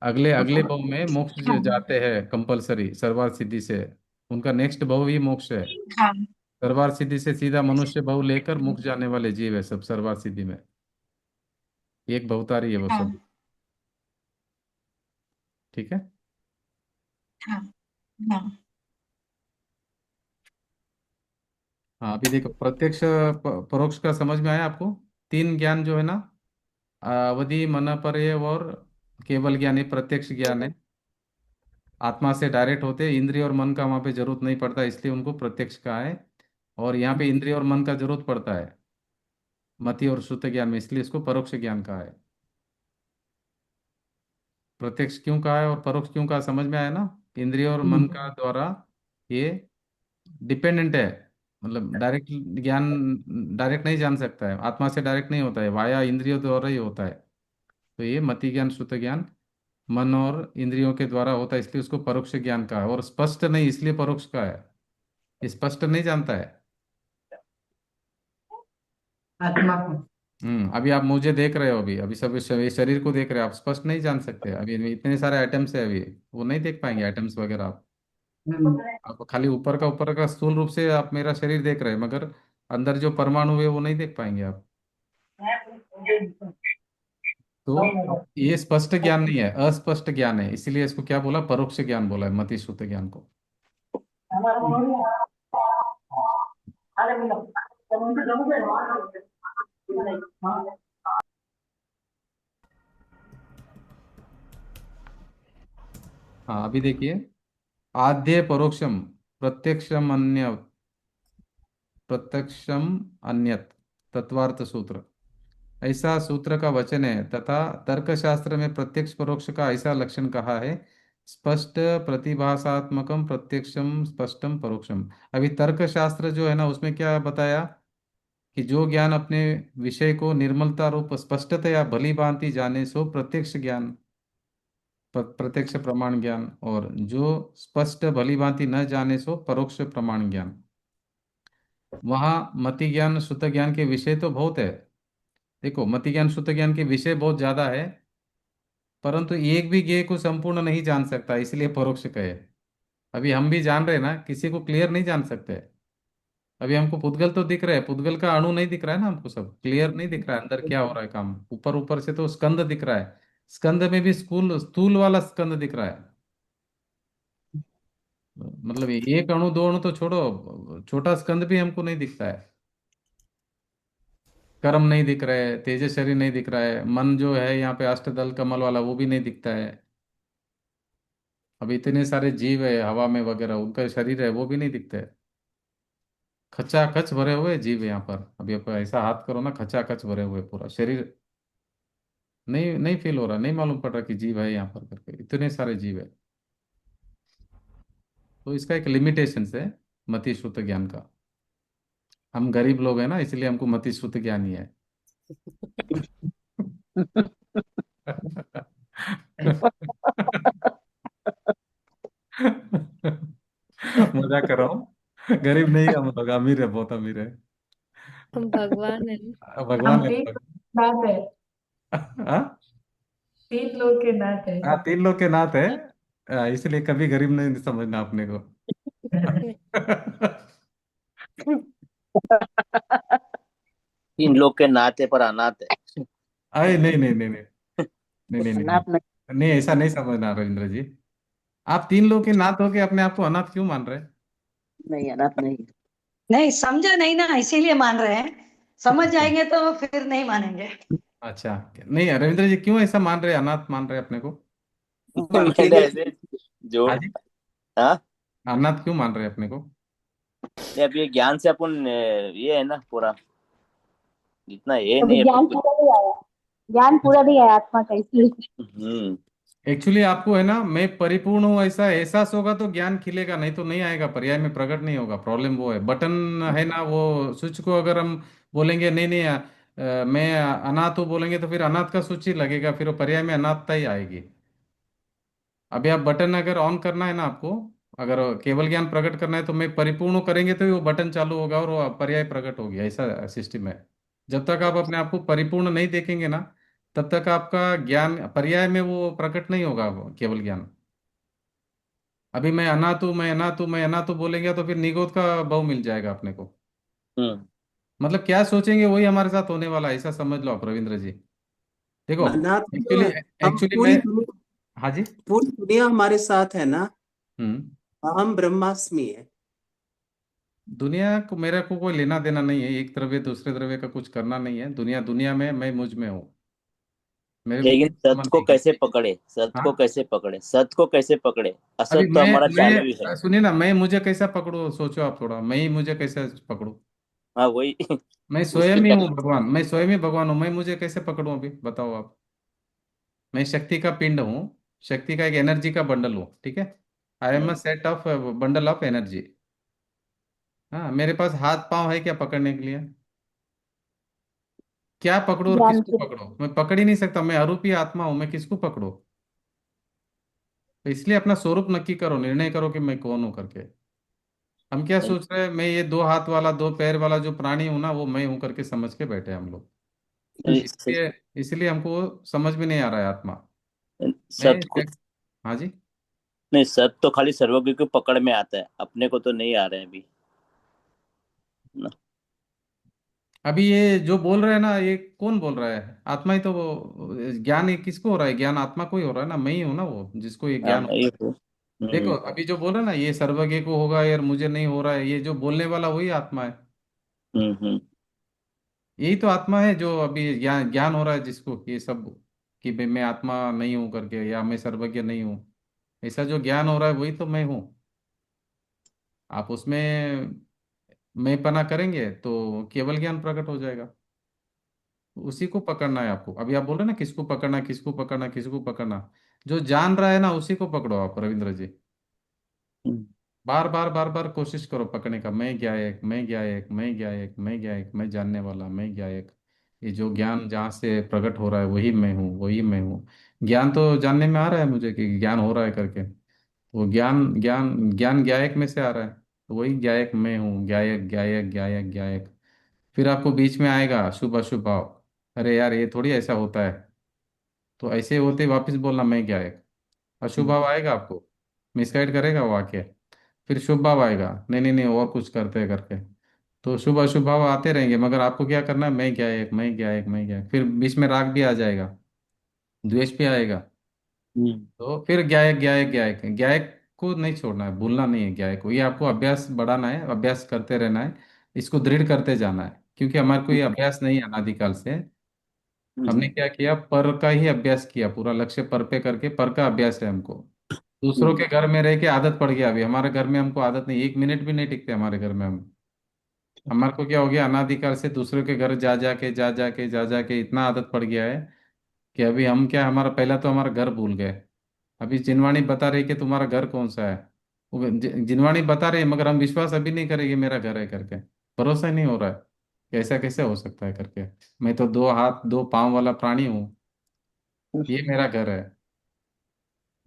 अगले अगले भाव में मोक्ष हाँ जाते हैं कंपलसरी सर्वार्थ सिद्धि से। उनका नेक्स्ट भाव ही मोक्ष है। हाँ सर्वार्थ सिद्धि से सीधा मनुष्य भाव लेकर मोक्ष जाने वाले जीव है सब सर्वार्थ सिद्धि में। एक भवतारी है वो हाँ सब। ठीक है। हाँ हाँ हाँ, अभी देखो प्रत्यक्ष परोक्ष का समझ में आया आपको? तीन ज्ञान जो है ना, अवधि मन पर्य और केवल ज्ञान, ये प्रत्यक्ष ज्ञान है। आत्मा से डायरेक्ट होते हैं, इंद्रिय और मन का वहां पे जरूरत नहीं पड़ता, इसलिए उनको प्रत्यक्ष कहा है। और यहाँ पे इंद्रिय और मन का जरूरत पड़ता है मति और श्रुत ज्ञान में, इसलिए इसको परोक्ष ज्ञान कहा है। प्रत्यक्ष क्यों कहा है और परोक्ष क्यों कहा, समझ में आया ना? इंद्रिय और मन का द्वारा ये डिपेंडेंट है। मतलब डायरेक्ट ज्ञान डायरेक्ट नहीं जान सकता है, आत्मा से डायरेक्ट नहीं होता है, वाया इंद्रियों द्वारा ही होता है। तो ये मति ज्ञान श्रुत ज्ञान मन और इंद्रियों के द्वारा होता है, इसलिए उसको परोक्ष ज्ञान कहा है। और स्पष्ट नहीं इसलिए परोक्ष का है, स्पष्ट नहीं जानता है। आत्मा को। अभी आप मुझे देख रहे हो, अभी अभी सब शरीर को देख रहे हो, आप स्पष्ट नहीं जान सकते। अभी इतने सारे आइटम्स है, अभी वो नहीं देख पाएंगे आइटम्स वगैरह आप। हम्म, आप खाली ऊपर का स्थूल रूप से आप मेरा शरीर देख रहे हैं, मगर अंदर जो परमाणु है वो नहीं देख पाएंगे आप। तो ये स्पष्ट ज्ञान नहीं है, अस्पष्ट ज्ञान है, इसीलिए इसको क्या बोला, परोक्ष ज्ञान बोला है, मति श्रुत ज्ञान को। हाँ, अभी देखिए, आद्य परोक्षम प्रत्यक्षम अन्य प्रत्यक्षम अन्यत तत्वार्थ सूत्र, ऐसा सूत्र का वचन है। तथा तर्कशास्त्र में प्रत्यक्ष परोक्ष का ऐसा लक्षण कहा है, स्पष्ट प्रतिभासात्मकम प्रत्यक्षम स्पष्टम परोक्षम। अभी तर्कशास्त्र जो है ना, उसमें क्या बताया कि जो ज्ञान अपने विषय को निर्मलता रूप स्पष्टतया भली भांति जाने सो प्रत्यक्ष ज्ञान, प्रत्यक्ष प्रमाण ज्ञान। और जो स्पष्ट भली भांति न जाने सो परोक्ष प्रमाण ज्ञान। वहाँ मति ज्ञान श्रुत ज्ञान के विषय तो बहुत है। देखो, मति ज्ञान श्रुत ज्ञान के विषय बहुत ज्यादा है, परंतु एक भी ज्ञेय को संपूर्ण नहीं जान सकता, इसलिए परोक्ष कहे। अभी हम भी जान रहे हैं ना, किसी को क्लियर नहीं जान सकते। अभी हमको पुद्गल तो दिख रहा है, पुद्गल का अणु नहीं दिख रहा है ना, हमको सब क्लियर नहीं दिख रहा है अंदर क्या हो रहा है काम। ऊपर ऊपर से तो स्कंद दिख रहा है, स्कंद में भी स्कूल स्थूल वाला स्कंद दिख रहा है। मतलब एक अणु दो अणु तो छोड़ो, छोटा स्कंद भी हमको नहीं दिखता है। कर्म नहीं दिख रहा है, तेजस शरीर नहीं दिख रहा है, मन जो है यहाँ पे अष्टदल कमल वाला वो भी नहीं दिखता है। अब इतने सारे जीव है हवा में वगैरह, उनका शरीर है वो भी नहीं दिखता है। खचाखच भरे हुए जीव है यहाँ पर। अभी आप ऐसा हाथ करो ना, खचाखच भरे हुए पूरा शरीर, नहीं नहीं फील हो रहा, नहीं मालूम पड़ रहा कि जीव है यहाँ पर करके, इतने सारे जीव है। तो इसका एक लिमिटेशन है मति श्रुत ज्ञान का। हम गरीब लोग हैं ना, इसलिए हमको मति श्रुत ज्ञान ही है। मजा कर रहा हूँ, गरीब नहीं है हम लोग, अमीर है, बहुत अमीर है। हम भगवान है ना। हम भगवान है हम तीन लोग। नाथ है, हाँ। 3 लोग के नाथ है। हाँ, तीन लोग के नाथ है। इसलिए कभी गरीब नहीं समझना अपने को। तीन लोग के नाते पर अनाथ है। अरे नहीं नहीं नहीं नहीं नहीं नहीं नहीं नहीं अनाथ नहीं। नहीं, ऐसा नहीं समझना रविंद्र जी। आप तीन लोग के नाथ होके अपने आप को अनाथ क्यों मान रहे हैं? नहीं, अनाथ नहीं। नहीं समझा नहीं ना, इसीलिए मान रहे हैं। समझ अच्छा। जाएंगे तो फिर नहीं मानेंगे। अच्छा, नहीं रविंद्र जी, क्यों ऐसा मान रहे हैं, अनाथ मान रहे हैं अपने को? मैंने ऐसे जोड़। हाँ जी। हाँ। अनाथ क्यों मान रहे हैं अपने को? नहीं, अब ये ज्ञान से अपन ये है ना पूरा, जितना ये अभी नहीं अपन ज्ञान कुछ। पूरा नहीं आया, ज्ञान पूरा नहीं आया आत्मा का, इसलिए। हम्म। एक्चुअली आपको है ना, मैं परिपूर्ण हूँ ऐसा एहसास होगा तो ज्ञान खिलेगा, नहीं तो नहीं आएगा, पर्याय में प्रकट नहीं होगा। प्रॉब्लम वो है, बटन है ना, वो स्विच को अगर हम बोलेंगे नहीं नहीं मैं अनाथ हूँ बोलेंगे तो फिर अनाथ का स्विच ही लगेगा, फिर वो पर्याय में अनाथता ही आएगी। अभी आप बटन अगर ऑन करना है ना आपको, अगर केवल ज्ञान प्रकट करना है तो मैं परिपूर्ण करेंगे तो ही वो बटन चालू होगा और वो पर्याय प्रकट होगी, ऐसा सिस्टम है। जब तक आप अपने आप को परिपूर्ण नहीं देखेंगे ना, तब तक आपका ज्ञान पर्याय में वो प्रकट नहीं होगा, वो केवल ज्ञान। अभी मैं अनाथ हूँ, मैं अनाथ हूँ, मैं अनाथ हूँ बोलेंगे तो फिर निगोद का भाव मिल जाएगा अपने को। हम्म। मतलब क्या सोचेंगे वही हमारे साथ होने वाला है, ऐसा समझ लो आप रविंद्र जी। देखो, मना तो एक्चुअली हम एक्चुअली मैं, हाँ जी। पूरी दुनिया हमारे साथ है ना। हम्म। हम ब्रह्मास्मि है। दुनिया को मेरे को कोई लेना देना नहीं है, एक द्रव्य दूसरे द्रव्य का कुछ करना नहीं है, दुनिया दुनिया में, मैं मुझ में हूँ, मेरे को लेकिन कोई सत्य संबंध को नहीं। कैसे पकड़े, सत्य को हाँ, कैसे पकड़े, सत्य को कैसे पकड़े, अभी असत्य तो हमारा चालू ही है। सुनिए ना, मैं मुझे कैसा पकड़ू, सोचो आप थोड़ा, मैं ही मुझे कैसे पकड़ू। हाँ वही। मैं उसकी स्वयं ही हूँ तक। भगवान, मैं स्वयं ही भगवान हूँ, मैं मुझे कैसे पकड़ूं, अभी बताओ आप। मैं शक्ति का पिंड हूँ, शक्ति का एक एनर्जी का बंडल हूँ, ठीक है। I am a hmm. Set of bundle of energy. हाँ, मेरे पास हाथ पांव है क्या पकड़ने के लिए? क्या पकड़ो और ज्ञान किसको के पकड़ो? मैं पकड़ ही नहीं सकता, मैं अरूपी आत्मा हूं, मैं किसको पकड़ो? तो इसलिए अपना स्वरूप नक्की करो, निर्णय करो कि मैं कौन हूं करके। हम क्या नहीं सोच रहे हैं, मैं ये दो हाथ वाला दो पैर वाला जो प्राणी हूं ना, वो मैं हूं करके समझ के बैठे हैं हम लोग। नहीं, इसलिए इसलिए हमको समझ में नहीं आ रहा है आत्मा। मैं सत्य को, हाँ जी। नहीं सत्य तो खाली सर्वज्ञ की पकड़ में आता है, अपने को तो नहीं आ रहे हैं अभी ना। अभी ये जो बोल रहे हैं ना, ये कौन बोल रहा है? आत्मा ही तो वो, ज्ञान ये किसको हो रहा है? ज्ञान आत्मा को ही हो रहा है ना, मैं ही हूं ना वो जिसको ये हाँ ज्ञान हो मैं ही रहा है। हूँ। देखो, हम्म। अभी जो बोल रहे हैं ना, ये सर्वज्ञ को होगा यार, मुझे नहीं हो रहा है, ये जो बोलने वाला वही आत्मा है। हम्म। यही तो आत्मा है जो अभी ज्ञान ज्ञान हो रहा है जिसको, ये सब, कि भाई मैं आत्मा नहीं हूं करके, या मैं सर्वज्ञ नहीं हूं, ऐसा जो ज्ञान हो रहा है वही तो मैं हूँ। आप उसमें मैं पना करेंगे तो केवल ज्ञान प्रकट हो जाएगा। उसी को पकड़ना है आपको। अभी आप बोल रहे हैं ना, किसको पकड़ना, किसको पकड़ना, किसको पकड़ना? जो जान रहा है ना उसी को पकड़ो आप रविंद्र जी। हम्म। बार बार बार बार कोशिश करो पकड़ने का, मैं क्या एक, मैं क्या एक, मैं क्या एक, मैं क्या एक, मैं जानने वाला, मैं क्या एक। ये जो ज्ञान जहाँ से प्रकट हो रहा है वही मैं हूँ, वही मैं हूँ। ज्ञान तो जानने में आ रहा है मुझे कि ज्ञान हो रहा है करके, वो ज्ञान ज्ञान ज्ञान ज्ञायक में से आ रहा है, तो वही ज्ञायक मैं हूँ, ज्ञायक ज्ञायक ज्ञायक ज्ञायक। फिर आपको बीच में आएगा शुभ अशुभ भाव, अरे यार ये थोड़ी ऐसा होता है, तो ऐसे होते वापस बोलना मैं ज्ञायक। अशुभ भाव आएगा आपको, मिसगाइड करेगा वो आके। फिर शुभ भाव आएगा, नहीं नहीं नहीं और कुछ करते हैं करके। तो शुभ अशुभ भाव आते रहेंगे, मगर आपको क्या करना है, मैं क्या एक, मैं क्या एक, मैं क्या एक। फिर बीच में राग भी आ जाएगा, द्वेष भी आएगा। हम्म। तो फिर ज्ञायक ज्ञायक ज्ञायक ज्ञायक को नहीं छोड़ना है, भूलना नहीं है ज्ञायक को। ये आपको अभ्यास बढ़ाना है, अभ्यास करते रहना है, इसको दृढ़ करते जाना है, क्योंकि हमारे को ये अभ्यास नहीं है अनादिकाल से। हमने हम्म। क्या किया, पर का ही अभ्यास किया, पूरा लक्ष्य पर पे करके पर का अभ्यास है हमको। दूसरों के घर में रह के आदत पड़ गया, अभी हमारे घर में हमको आदत नहीं, एक मिनट भी नहीं टिकते हमारे घर में हम। हमारे को क्या हो गया, अनादिकाल से दूसरों के घर जा जा के इतना आदत पड़ गया है कि अभी हम क्या, हमारा पहला तो हमारा घर भूल गए। अभी जिनवाणी बता रही कि तुम्हारा घर कौन सा है, वो जिनवाणी बता रही है, मगर हम विश्वास अभी नहीं करेंगे मेरा घर है करके। भरोसा ही नहीं हो रहा है कि ऐसा कैसे हो सकता है करके। मैं तो दो हाथ दो पांव वाला प्राणी हूँ, ये मेरा घर है।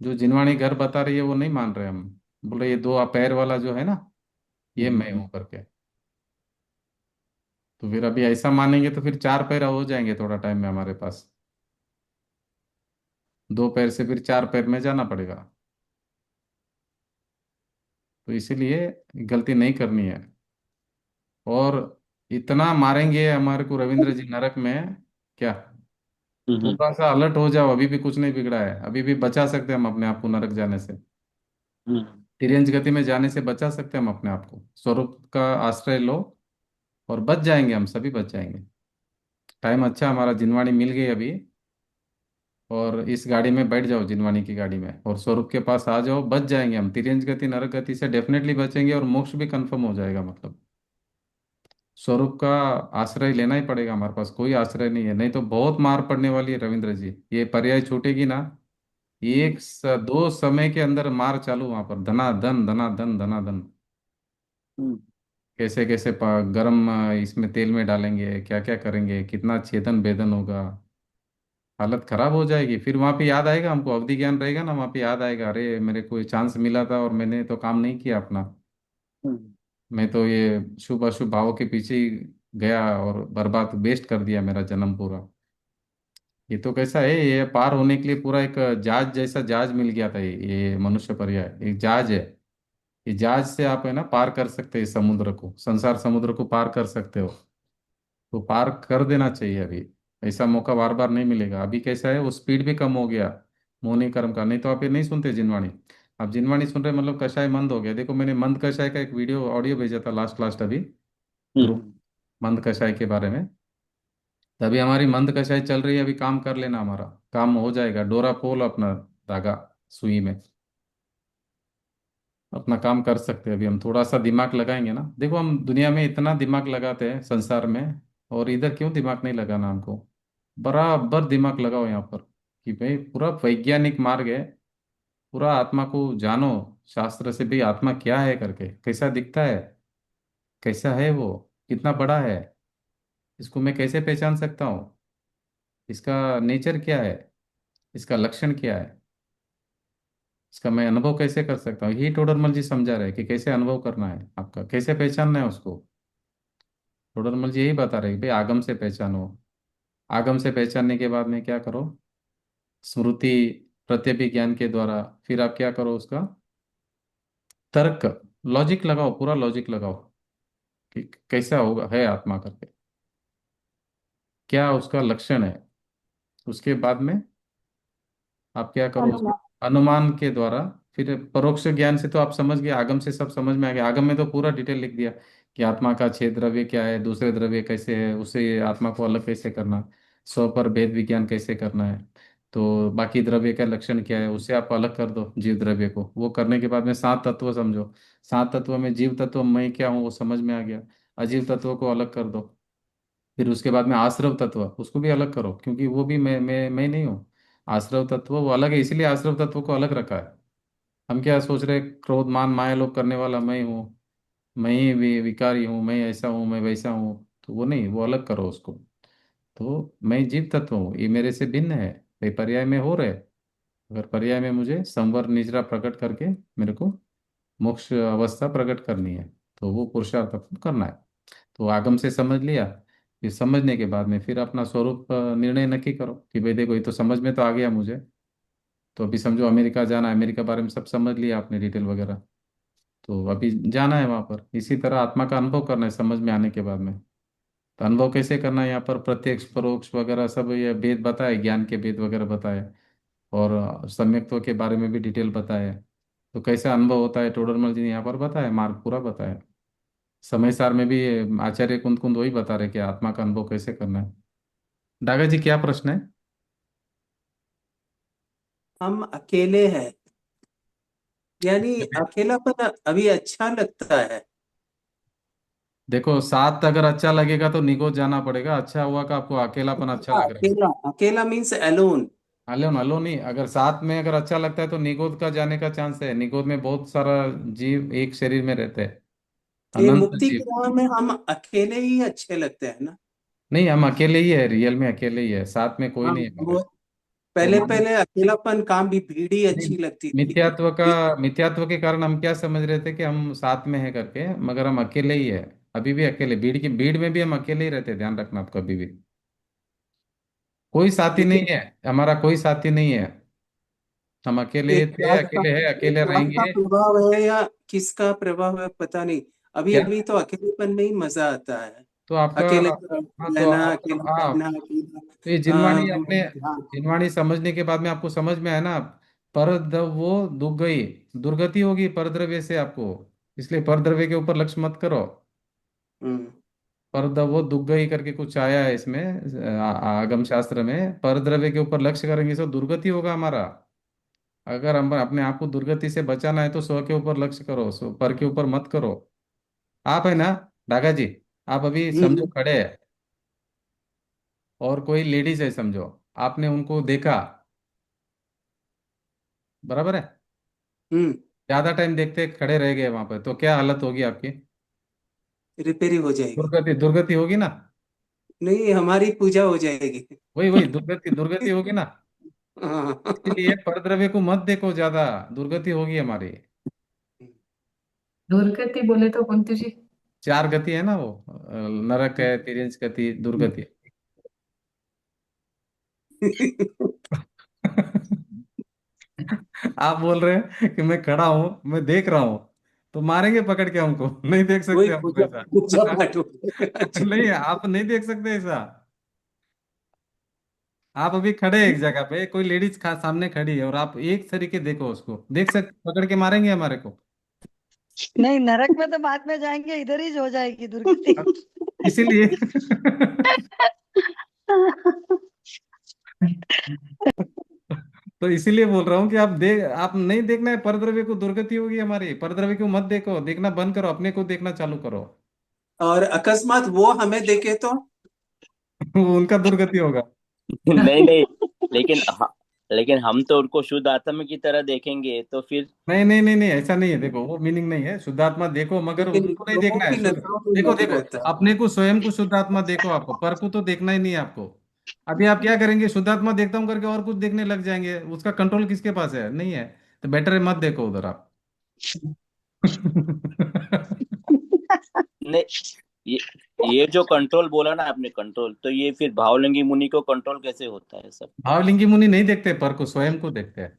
जो जिनवाणी घर बता रही है वो नहीं मान रहे हम, बोले ये दो पैर वाला जो है ना, ये मैं हूँ करके। तो फिर अभी ऐसा मानेंगे तो फिर चार पैर हो जाएंगे थोड़ा टाइम में हमारे पास, दो पैर से फिर चार पैर में जाना पड़ेगा। तो इसीलिए गलती नहीं करनी है। और इतना मारेंगे हमारे को रविंद्र जी नरक में, क्या, हम्म। थोड़ा सा अलर्ट हो जाओ, अभी भी कुछ नहीं बिगड़ा है, अभी भी बचा सकते हैं हम अपने आप को नरक जाने से। हम्म। तिर्यंच गति में जाने से बचा सकते हैं हम अपने आप को, स्वरूप का आश्रय लो और बच जाएंगे, हम सभी बच जाएंगे। टाइम अच्छा हमारा, जिनवाणी मिल गई अभी, और इस गाड़ी में बैठ जाओ, जिनवाणी की गाड़ी में, और स्वरूप के पास आ जाओ, बच जाएंगे हम, तिरंज गति नरक गति से डेफिनेटली बचेंगे, और मोक्ष भी कंफर्म हो जाएगा मतलब। स्वरूप का आश्रय लेना ही पड़ेगा, हमारे पास कोई आश्रय नहीं है, नहीं तो बहुत मार पड़ने वाली है रविंद्र जी, ये पर्याय छूटेगी ना, दो समय के अंदर मार चालू वहां पर, धनाधन धनाधन धनाधन। हम्म, कैसे कैसे गरम इसमें तेल में डालेंगे, क्या क्या करेंगे, कितना छेदन बेदन होगा, हालत खराब हो जाएगी। फिर वहां पे याद आएगा हमको, अवधि ज्ञान रहेगा ना, वहां पे याद आएगा, अरे मेरे को चांस मिला था और मैंने तो काम नहीं किया अपना। हम्म, मैं तो ये शुभ अशुभ भावों के पीछे ही गया और बर्बाद वेस्ट कर दिया मेरा जन्म पूरा। ये तो कैसा है, ये पार होने के लिए पूरा एक जहाज जैसा जहाज मिल गया था, ये मनुष्य पर्याय एक जहाज है। ये जहाज से आप है ना पार कर सकते हैं समुद्र को, संसार समुद्र को पार कर सकते हो। तो पार कर देना चाहिए अभी। ऐसा मौका बार बार नहीं मिलेगा। अभी कैसा है, वो स्पीड भी कम हो गया मौनी कर्म का। नहीं तो आप ये नहीं सुनते जिनवाणी। आप जिनवाणी सुन रहे मतलब कषाय मंद हो गया। देखो मैंने मंद कषाय का एक वीडियो ऑडियो भेजा था लास्ट लास्ट अभी ग्रुप, हम्म, मंद कषाय के बारे में। तभी हमारी मंद कषाय चल रही है, अभी काम कर लेना, हमारा काम हो जाएगा। डोरा पोल अपना धागा सुई में, अपना काम कर सकते हैं। अभी हम थोड़ा सा दिमाग लगाएंगे ना। देखो हम दुनिया में इतना दिमाग लगाते हैं संसार में, और इधर क्यों दिमाग नहीं लगाना हमको? बराबर दिमाग लगाओ यहाँ पर कि भाई पूरा वैज्ञानिक मार्ग है। पूरा आत्मा को जानो, शास्त्र से भी आत्मा क्या है करके, कैसा दिखता है, कैसा है वो, कितना बड़ा है, इसको मैं कैसे पहचान सकता हूँ, इसका नेचर क्या है, इसका लक्षण क्या है, इसका मैं अनुभव कैसे कर सकता हूँ। यही टोडरमल जी समझा रहे हैं कि कैसे अनुभव करना है आपका, कैसे पहचानना है उसको। टोडरमल जी यही बता रहे हैं कि भाई आगम से पहचानो। आगम से पहचानने के बाद में क्या करो, स्मृति प्रत्यभिज्ञान के द्वारा फिर आप क्या करो, उसका तर्क, लॉजिक लगाओ, पूरा लॉजिक लगाओ कि कैसा होगा है आत्मा करके, क्या उसका लक्षण है। उसके बाद में आप क्या करो, उसके अनुमान। अनुमान के द्वारा। फिर परोक्ष ज्ञान से तो आप समझ गए, आगम से सब समझ में आ गया। आगम में तो पूरा डिटेल लिख दिया कि आत्मा का छेद द्रव्य क्या है, दूसरे द्रव्य कैसे है, उससे आत्मा को अलग कैसे करना, स्व पर भेद विज्ञान कैसे करना है। तो बाकी द्रव्य का लक्षण क्या है, उससे आप अलग कर दो जीव द्रव्य को। वो करने के बाद में सात तत्व समझो। सात तत्व में जीव तत्व मैं क्या हूँ वो समझ में आ गया। अजीव तत्व को अलग कर दो। फिर उसके बाद में आश्रव तत्व, उसको भी अलग करो, क्योंकि वो भी मैं नहीं हूँ। आश्रव तत्व वो अलग है, इसीलिए आश्रव तत्व को अलग रखा है। हम क्या सोच रहे, क्रोध मान माया लोभ करने वाला मैं हूँ, मैं ही विकारी हूँ, मैं ऐसा हूँ, मैं वैसा हूँ, तो वो नहीं, वो अलग करो उसको। तो मैं जीव तत्व हूँ, ये मेरे से भिन्न है, ये पर्याय में हो रहे। अगर पर्याय में मुझे संवर निजरा प्रकट करके मेरे को मोक्ष अवस्था प्रकट करनी है, तो वो पुरुषार्थ आपको करना है। तो आगम से समझ लिया। फिर समझने के बाद में फिर अपना स्वरूप निर्णय नक्की करो कि भाई देखो ये तो समझ में तो आ गया मुझे। तो अभी समझो अमेरिका जाना है, अमेरिका बारे में सब समझ लिया आपने डिटेल वगैरह। तो अभी जाना है वहाँ पर, इसी तरह आत्मा का अनुभव करना है समझ में आने के बाद में। तो अनुभव कैसे करना है, यहाँ पर प्रत्यक्ष परोक्ष वगैरह सब ये भेद बताए, ज्ञान के भेद वगैरह बताए, और सम्यक्त्व के बारे में भी डिटेल बताए। तो कैसे अनुभव होता है टोडरमल जी ने यहाँ पर बताया, मार्ग पूरा बताया। समय सार में भी आचार्य कुंद कुंद वही बता रहे कि आत्मा का अनुभव कैसे करना है। डागा जी क्या प्रश्न है? हम अकेले हैं, यानी अकेलापन अभी अच्छा लगता है। देखो साथ अगर अच्छा लगेगा तो निगोज जाना पड़ेगा, अच्छा हुआ का आपको अकेलापन अच्छा हाँ, लग रहा है। अकेला अकेला मीन्स अलोन। अलोन अलोन नहीं, अगर साथ में अगर अच्छा लगता है तो निगोद का जाने का चांस है। निगोद में बहुत सारा जीव एक शरीर में रहते हैं, ये अनंत मुक्ति की जीव। राह में हम अकेले ही अच्छे लगते हैं ना। नहीं हम अकेले ही है, रियल में अकेले ही है, साथ में कोई हाँ, नहीं है हमारे। वो वो पहले मान, पहले अकेलापन काम भी भीड़ ही नहीं, अच्छी लगती थी। मिथ्यात्व का, मिथ्यात्व के कारण हम क्या समझ रहे थे कि हम साथ में है करके, मगर हम अकेले ही है। अभी भी अकेले, भीड़ की भीड़ में भी हम अकेले ही रहते हैं, ध्यान रखना आप कभी भी। कोई साथी नहीं लेकिन है, हमारा कोई साथी नहीं है। हम अकेले थे, अकेले है, ये अकेले राग का रहेंगे। प्रभाव है या किसका प्रभाव है पता नहीं। अभी क्या? अभी तो अकेलेपन में ही मजा आता है। तो आपका, अकेले हाँ तो रहना, आपका, अकेले हाँ करना, तो ये अकेला जिनवाणी अपने, ध्यान। जिनवाणी समझने के बाद में आपको समझ में आया ना, वो दुख गई, दुर्गति होगी परद्रव्य से आपको। इसलिए परद्रव्य के ऊपर लक्ष्य मत करो। हम्म, वो दुख गई करके कुछ आया है इसमें आगम शास्त्र में, परद्रव्य के ऊपर लक्ष्य करेंगे तो दुर्गति होगा हमारा। अगर हम अपने आप को दुर्गति से बचाना है तो स्व के ऊपर लक्ष्य करो, पर के ऊपर मत करो। आप है ना डागा जी, आप अभी समझो हम्म, खड़े हैं, और कोई लेडीज है समझो, आपने उनको देखा, बराबर है। हम्म। ज्यादा टाइम देखते खड़े रह गए वहां पर तो क्या हालत होगी आपकी? रिपेयरिंग हो जाएगी। दुर्गति दुर्गति होगी ना। नहीं, हमारी पूजा हो जाएगी। वही वही दुर्गति दुर्गति होगी ना। हाँ। इसलिए परद्रव्य को मत देखो ज्यादा, दुर्गति होगी हमारी। दुर्गती बोले तो कोणती सी? चार गति है ना वो, नरक है, तिर्यंच गति, दुर्गति। आप बोल रहे हैं कि मैं खड़ा हूं, मैं देख रहा हूं, तो मारेंगे पकड़ के हमको। नहीं देख वही सकते हम लोग पूजा ऐसा। पूजा पाठ हो अच्छा। नहीं, आप नहीं देख सकते ऐसा। आप अभी खड़े हैं एक जगह पे, कोई लेडीज सामने खड़ी है और आप एक तरीके देखो उसको, देख सकते, पकड़ के मारेंगे हमारे को। नहीं, नरक में तो बाद में जाएंगे, इधर ही हो जाएगी दुर्गति। इसीलिए तो इसीलिए बोल रहा हूँ कि आप नहीं देखना है परद्रव्य को, दुर्गति होगी हमारी। परद्रव्य को मत देखो, देखना बंद करो, अपने को देखना चालू करो। और अकस्मात वो हमें देखे तो? वो उनका दुर्गति होगा। नहीं नहीं, लेकिन लेकिन हम तो उनको शुद्ध आत्मा की तरह देखेंगे तो फिर। नहीं नहीं नहीं नहीं, ऐसा नहीं है, देखो वो मीनिंग नहीं है। शुद्धात्मा देखो मगर लेकिन उनको नहीं लोगों देखना है। की नजरों में देखो वही देखो, रहता है। अपने को स्वयं को शुद्धात्मा देखो, आपको पर को तो देखना ही नहीं है आपको। अभी आप क्या करेंगे, शुद्धात्मा देखता हूँ करके और कुछ देखने लग जाएंगे, उसका कंट्रोल किसके पास है? नहीं है। तो बेटर है मत देखो उधर आप। नहीं, ये ये जो कंट्रोल बोला ना आपने, कंट्रोल, तो ये फिर भावलिंगी मुनि को कंट्रोल कैसे होता है सब? भावलिंगी मुनि नहीं देखते पर को, स्वयं को देखते हैं।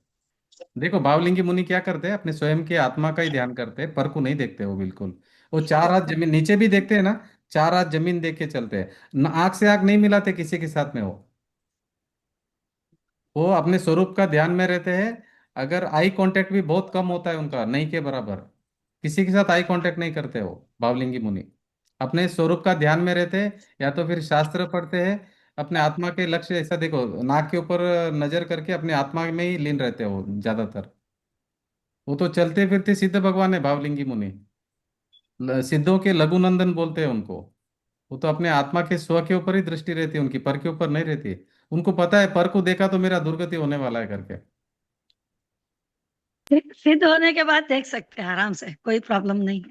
देखो भावलिंगी मुनि क्या करते हैं, अपने स्वयं के आत्मा का ही ध्यान करते हैं, पर को नहीं देखते वो बिल्कुल। वो चार हाथ जमीन नीचे भी देखते हैं ना, चार हाथ जमीन देख के चलते हैं। आंख से आंख नहीं मिलाते किसी के साथ में वो अपने स्वरूप का ध्यान में रहते हैं। अगर आई कांटेक्ट भी बहुत कम होता है उनका, नहीं के बराबर। किसी के साथ आई कांटेक्ट नहीं करते वो बावलिंगी मुनि। अपने स्वरूप का ध्यान में रहते हैं, या तो फिर शास्त्र पढ़ते हैं। अपने आत्मा के लक्ष्य, ऐसा देखो नाक के ऊपर नजर करके अपने आत्मा में ही लीन रहते हैं वो ज्यादातर। वो तो चलते फिरते सिद्ध भगवान है बावलिंगी मुनि। सिद्धों के लघुनंदन बोलते हैं उनको। वो तो अपने आत्मा के स्व के ऊपर ही दृष्टि रहती है उनकी, पर के ऊपर नहीं रहती। उनको पता है पर को देखा तो मेरा दुर्गति होने वाला है करके। सिद्ध होने के बाद देख सकते हैं आराम से, कोई प्रॉब्लम नहीं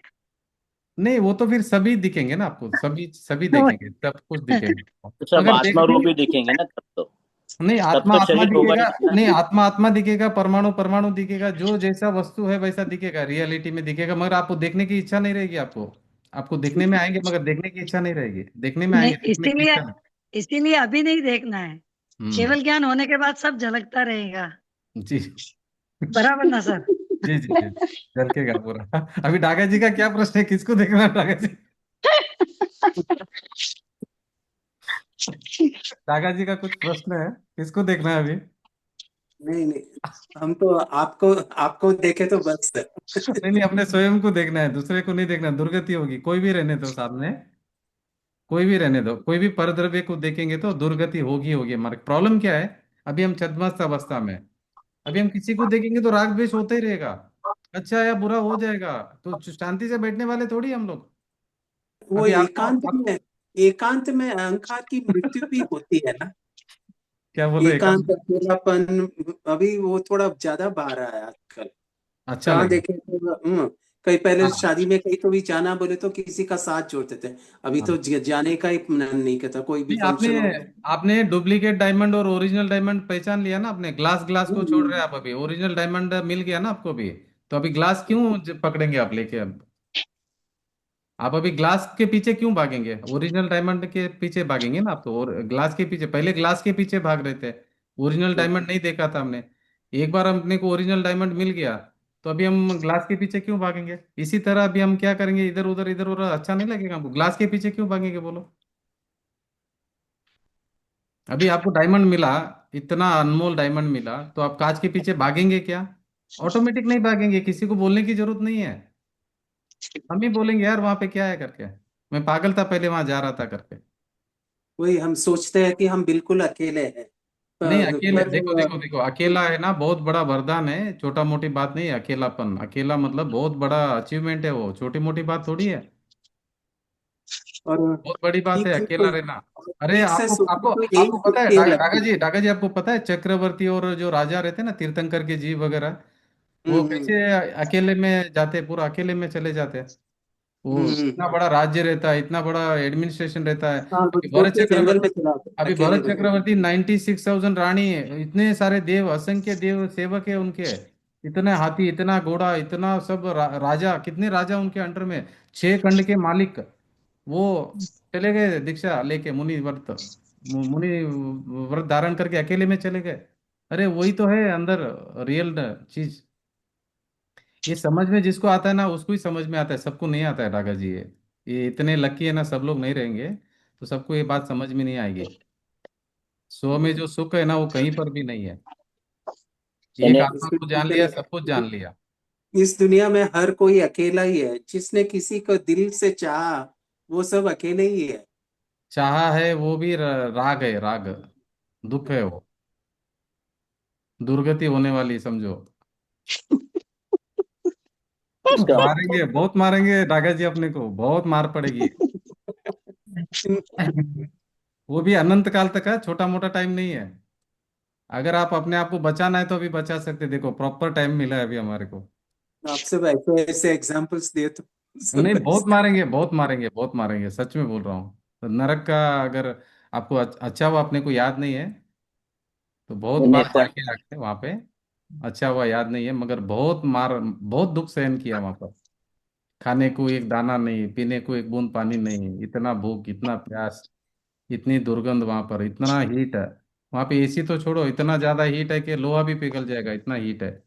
नहीं, वो तो फिर सभी दिखेंगे ना आपको, सभी सभी है। देखेंगे, सब कुछ दिखेगा। तो सब मगर आत्मा देखते, रूप ही दिखेंगे ना तब तो। नहीं तब आत्मा तो आत्मा शरीर होगा दिखेगा। नहीं ना। नहीं, आत्मा आत्मा दिखेगा, परमाणु परमाणु दिखेगा, जो जैसा वस्तु है वैसा दिखेगा, रियलिटी में दिखेगा, मगर आपको देखने की इच्छा नहीं रहेगी आपको। आपको देखने में आएंगे मगर देखने की इच्छा नहीं रहेगी, देखने में नहीं, आएंगे, देखने की इसीलिए इच्छा नहीं। इसीलिए अभी नहीं देखना है। हम्म। केवल ज्ञान होने के बाद सब झलकता रहेगा। जी बराबर ना सर? जी जी जी, झलकेगा पूरा। अभी डागा जी का क्या प्रश्न है, किसको देखना है डागा जी? डागा जी का कुछ प्रश्न है, किसको देखना है अभी? नहीं नहीं, हम तो आपको आपको देखे तो बस। नहीं नहीं, अपने स्वयं को देखना है, दूसरे को नहीं देखना। दुर्गति होगी, कोई भी रहने दो सामने, कोई भी रहने दो, कोई भी परद्रव्य को देखेंगे तो दुर्गति होगी होगी। हमारे प्रॉब्लम क्या है, अभी हम छद्मस्त अवस्था में हैं। अभी हम किसी को देखेंगे तो राग द्वेष होता ही रहेगा, अच्छा या बुरा हो जाएगा। तो शांति से बैठने वाले थोड़ी हम लोग। वो अभी आपको एकांत में अहंकार की मृत्यु भी होती है ना। क्या बोल रहे एकांत हैं? अकेलापन अभी वो थोड़ा ज्यादा बाहर आया है आजकल। अच्छा कहाँ लगे। देखे तो कहीं पहले हाँ शादी में कहीं तो भी जाना बोले तो किसी का साथ जोड़ते थे। अभी तो हाँ। जाने का ही मन नहीं करता, कोई भी नहीं, आपने फंक्शन हो। आपने डुप्लीकेट डायमंड और ओरिजिनल डायमंड पहचान लिया ना आपने, ग्लास ग्लास को छोड़ रहे हम्म, हैं आप, अभी ओरिजिनल डायमंड मिल गया ना आपको भी। तो अभी ग्लास क्यों पकड़ेंगे आप लेके अब? आप अभी ग्लास के पीछे क्यों भागेंगे? ओरिजिनल डायमंड के पीछे भागेंगे ना आप तो। और ग्लास के पीछे, पहले ग्लास के पीछे भाग रहे थे, ओरिजिनल डायमंड नहीं देखा था हमने। एक बार अपने को ओरिजिनल डायमंड मिल गया, तो अभी हम ग्लास के पीछे क्यों भागेंगे? इसी तरह अभी हम क्या करेंगे, इधर उधर इधर उधर, अच्छा नहीं लगेगा हमको, ग्लास के पीछे क्यों भागेंगे बोलो? अभी आपको डायमंड मिला, इतना अनमोल डायमंड मिला, तो आप कांच के पीछे भागेंगे क्या? ऑटोमेटिक नहीं भागेंगे, किसी को बोलने की जरूरत नहीं है। हम ही बोलेंगे यार वहां पे क्या है करके, मैं पागल था पहले वहां जा रहा था करके। वही हम सोचते हैं कि हम बिल्कुल अकेले हैं। नहीं अकेले, पर देखो देखो देखो, अकेला है ना बहुत बड़ा वरदान है, छोटा मोटी बात नहीं है अकेलापन। अकेला मतलब बहुत बड़ा अचीवमेंट है, वो छोटी मोटी बात थोड़ी है। और बहुत बड़ी बात है ठीक से अकेला तो रहना। अरे ठीक से आपको सोचो आपको तो आपको एक पता है चुटकी डागा लगती है। जी, डागा जी, आपको पता है चक्रवर्ती और जो राजा रहते हैं ना, तीर्थंकर के जीव वगैरह, वो हम्म कैसे अकेले में जाते हैं, पूरा अकेले में चले जाते हैं। वो इतना हम्म। बड़ा राज्य रहता है, इतना बड़ा एडमिनिस्ट्रेशन रहता है। हाँ, वो अभी छोड़ भरत के जंगल चक्रवर्ती में चला गया अभी अकेले भरत में। चक्रवर्ती 96,000 रानी है, इतने सारे देव, असंख्य देव सेवक है उनके, इतने हाथी, इतना घोड़ा, इतना सब राजा, कितने राजा उनके अंडर में, 6 खंड के मालिक। वो चले गए दीक्षा लेके, मुनि व्रत धारण करके अकेले में चले गए। अरे वही तो है अंदर रियल चीज। ये समझ में जिसको आता है ना, उसको ही समझ में आता है, सबको नहीं आता है डागा जी। ये इतने लकी है ना, सब लोग नहीं रहेंगे तो सबको ये बात समझ में नहीं आएगी। सो में जो सुख है ना, वो कहीं पर भी नहीं है। एक यानी आत्मा इसमें को जान लिया, सब कुछ जान लिया। इस दुनिया में हर कोई अकेला ही है, जिसने किसी को दिल से चाहा वो सब अकेले ही है। चाहा है वो भी राग है, राग, दुख है वो, दुर्गति होने वाली समझो। इसका मारेंगे, बहुत मारेंगे डागा जी, अपने को बहुत मार पड़ेगी। वो भी अनंत काल तक है, छोटा मोटा टाइम नहीं है। अगर आप अपने आप को बचाना है तो अभी बचा सकते, देखो प्रॉपर टाइम मिला है अभी हमारे को। आप सब ऐसे ऐसे एग्जाम्पल्स दिए तो नहीं, सब बहुत ऐसे। मारेंगे, बहुत मारेंगे, बहुत मारेंगे, सच में बोल रहा हूँ। तो नरक का अगर आपको अच्छा हुआ अपने को याद नहीं है, तो बहुत बार नेपाल जाके आके वहां पे, अच्छा हुआ याद नहीं है, मगर बहुत मार, बहुत दुख सहन किया वहां पर। खाने को एक दाना नहीं, पीने को एक बूंद पानी नहीं, इतना भूख, इतना प्यास, इतनी दुर्गंध वहां पर, इतना हीट है। वहां पे एसी तो छोड़ो, इतना ज्यादा हीट है कि लोहा भी पिघल जाएगा, इतना हीट है।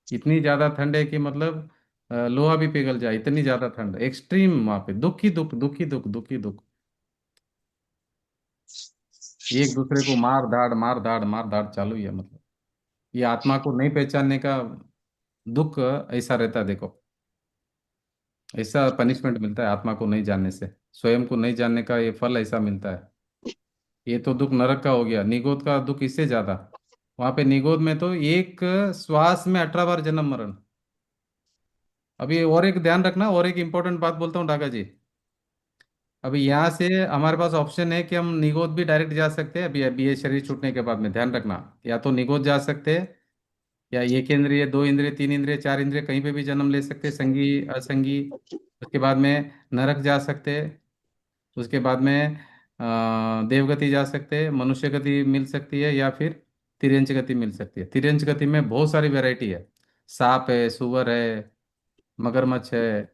इतनी ज्यादा ठंड है कि मतलब लोहा भी पिघल जाए, इतनी ज्यादा ठंड, एक्सट्रीम वहां पे, दुख ही दुख, दुख ही दुख, दुख ही दुख। एक दूसरे को मार धाड़, मार धाड़, मार धाड़ चालू ही है, मतलब ये आत्मा को नहीं पहचानने का दुख ऐसा रहता है, देखो। ऐसा पनिशमेंट मिलता है आत्मा को नहीं जानने से, स्वयं को नहीं जानने का ये फल ऐसा मिलता है। ये तो दुख नरक का हो गया, निगोद का दुख इससे ज्यादा। वहां पे निगोद में तो एक श्वास में 18 बार जन्म मरण। अभी और एक ध्यान रखना, और एक इंपॉर्टेंट बात बोलता हूँ ढाका जी। अभी यहाँ से हमारे पास ऑप्शन है कि हम निगोद भी डायरेक्ट जा सकते हैं, अभी अभी ये शरीर छूटने के बाद में, ध्यान रखना। या तो निगोद जा सकते हैं, या एक इंद्रिय, दो इंद्रिय, तीन इंद्रिय, चार इंद्रिय, कहीं पे भी जन्म ले सकते हैं, संगी असंगी। उसके बाद में नरक जा सकते हैं। उसके बाद में देवगति जा सकते हैं, मनुष्य गति मिल सकती है, या फिर तिर्यंच गति मिल सकती है। तिर्यंच गति में बहुत सारी वैरायटी है, सांप है, सुअर है, मगरमच्छ है,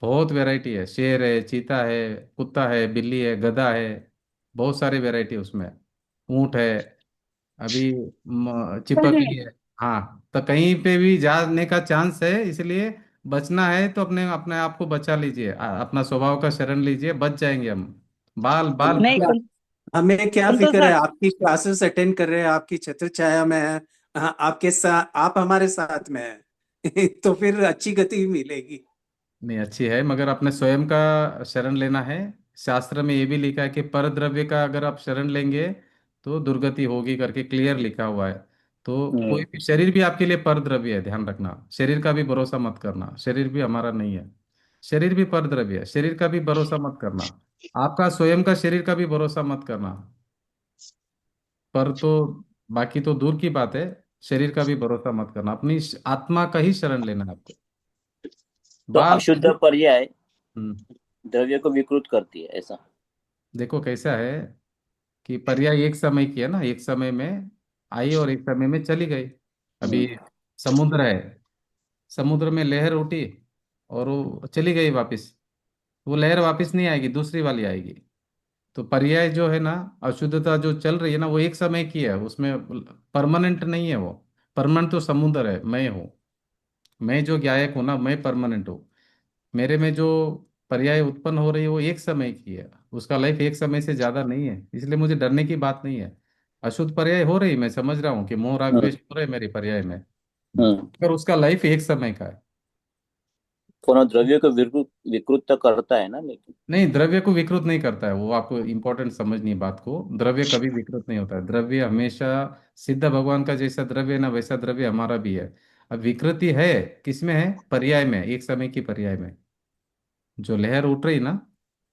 बहुत वैरायटी है, शेर है, चीता है, कुत्ता है, बिल्ली है, गधा है, बहुत सारी वैरायटी उसमें। ऊंट है, अभी चिपकली है। हाँ, तो कहीं पे भी जाने का चांस है, इसलिए बचना है तो अपने अपने आप को बचा लीजिए, अपना स्वभाव का शरण लीजिए, बच जाएंगे हम। बाल बाल हमें नहीं क्या हमें क्या कुंतल फिक्र है, सर। आपकी क्लासेस अटेंड कर रहे हैं, आपकी छत्र छाया में है। हाँ, आपके साथ, आप हमारे साथ में है तो फिर अच्छी गति मिलेगी। नहीं, अच्छी है, मगर अपने स्वयं का शरण लेना है। शास्त्र में ये भी लिखा है कि पर द्रव्य का अगर आप शरण लेंगे तो दुर्गति होगी करके क्लियर लिखा हुआ है। तो कोई भी शरीर भी आपके लिए पर द्रव्य है, ध्यान रखना। शरीर का भी भरोसा मत करना, शरीर भी हमारा नहीं है। शरीर भी पर द्रव्य है, शरीर का भी भरोसा मत करना। आपका स्वयं का शरीर का भी भरोसा मत करना। पर तो बाकी तो दूर की बात है, शरीर का भी भरोसा मत करना, अपनी आत्मा का ही शरण लेना है आपको। तो बाल अशुद्ध पर्याय हम्म, द्रव्य को विकृत करती है, ऐसा। देखो कैसा है कि पर्याय एक समय की है ना, एक समय में आई और एक समय में चली गई। अभी हम्म समुद्र है, समुद्र में लहर उठी और वो चली गई वापस। वो लहर वापस नहीं आएगी, दूसरी वाली आएगी। तो पर्याय जो है ना, अशुद्धता जो चल रही है ना, वो एक समय की है, उसमें परमानेंट नहीं है वो। परमानेंट तो समुद्र है, मैं हूँ। मैं जो गायक हूँ ना, मैं परमानेंट हूँ। मेरे में जो पर्याय उत्पन्न हो रही है वो एक समय की है, उसका लाइफ एक समय से ज्यादा नहीं है, इसलिए मुझे डरने की बात नहीं है। अशुद्ध पर्याय हो रही, मैं समझ रहा हूँ कि मोह राग हम्म द्वेष हो रहे मेरी पर्याय में, हम्म। पर उसका लाइफ एक समय का है। कोनो द्रव्य को विकृत विकृत तो करता है ना, लेकिन। नहीं, द्रव्य को विकृत नहीं करता है वो, आपको इंपॉर्टेंट समझनी है बात को। द्रव्य कभी विकृत नहीं होता है, द्रव्य हमेशा सिद्ध भगवान का जैसा द्रव्य है ना, वैसा द्रव्य हमारा भी है। अब विकृति है किसमें है, पर्याय में, एक समय की पर्याय में। जो लहर उठ रही ना,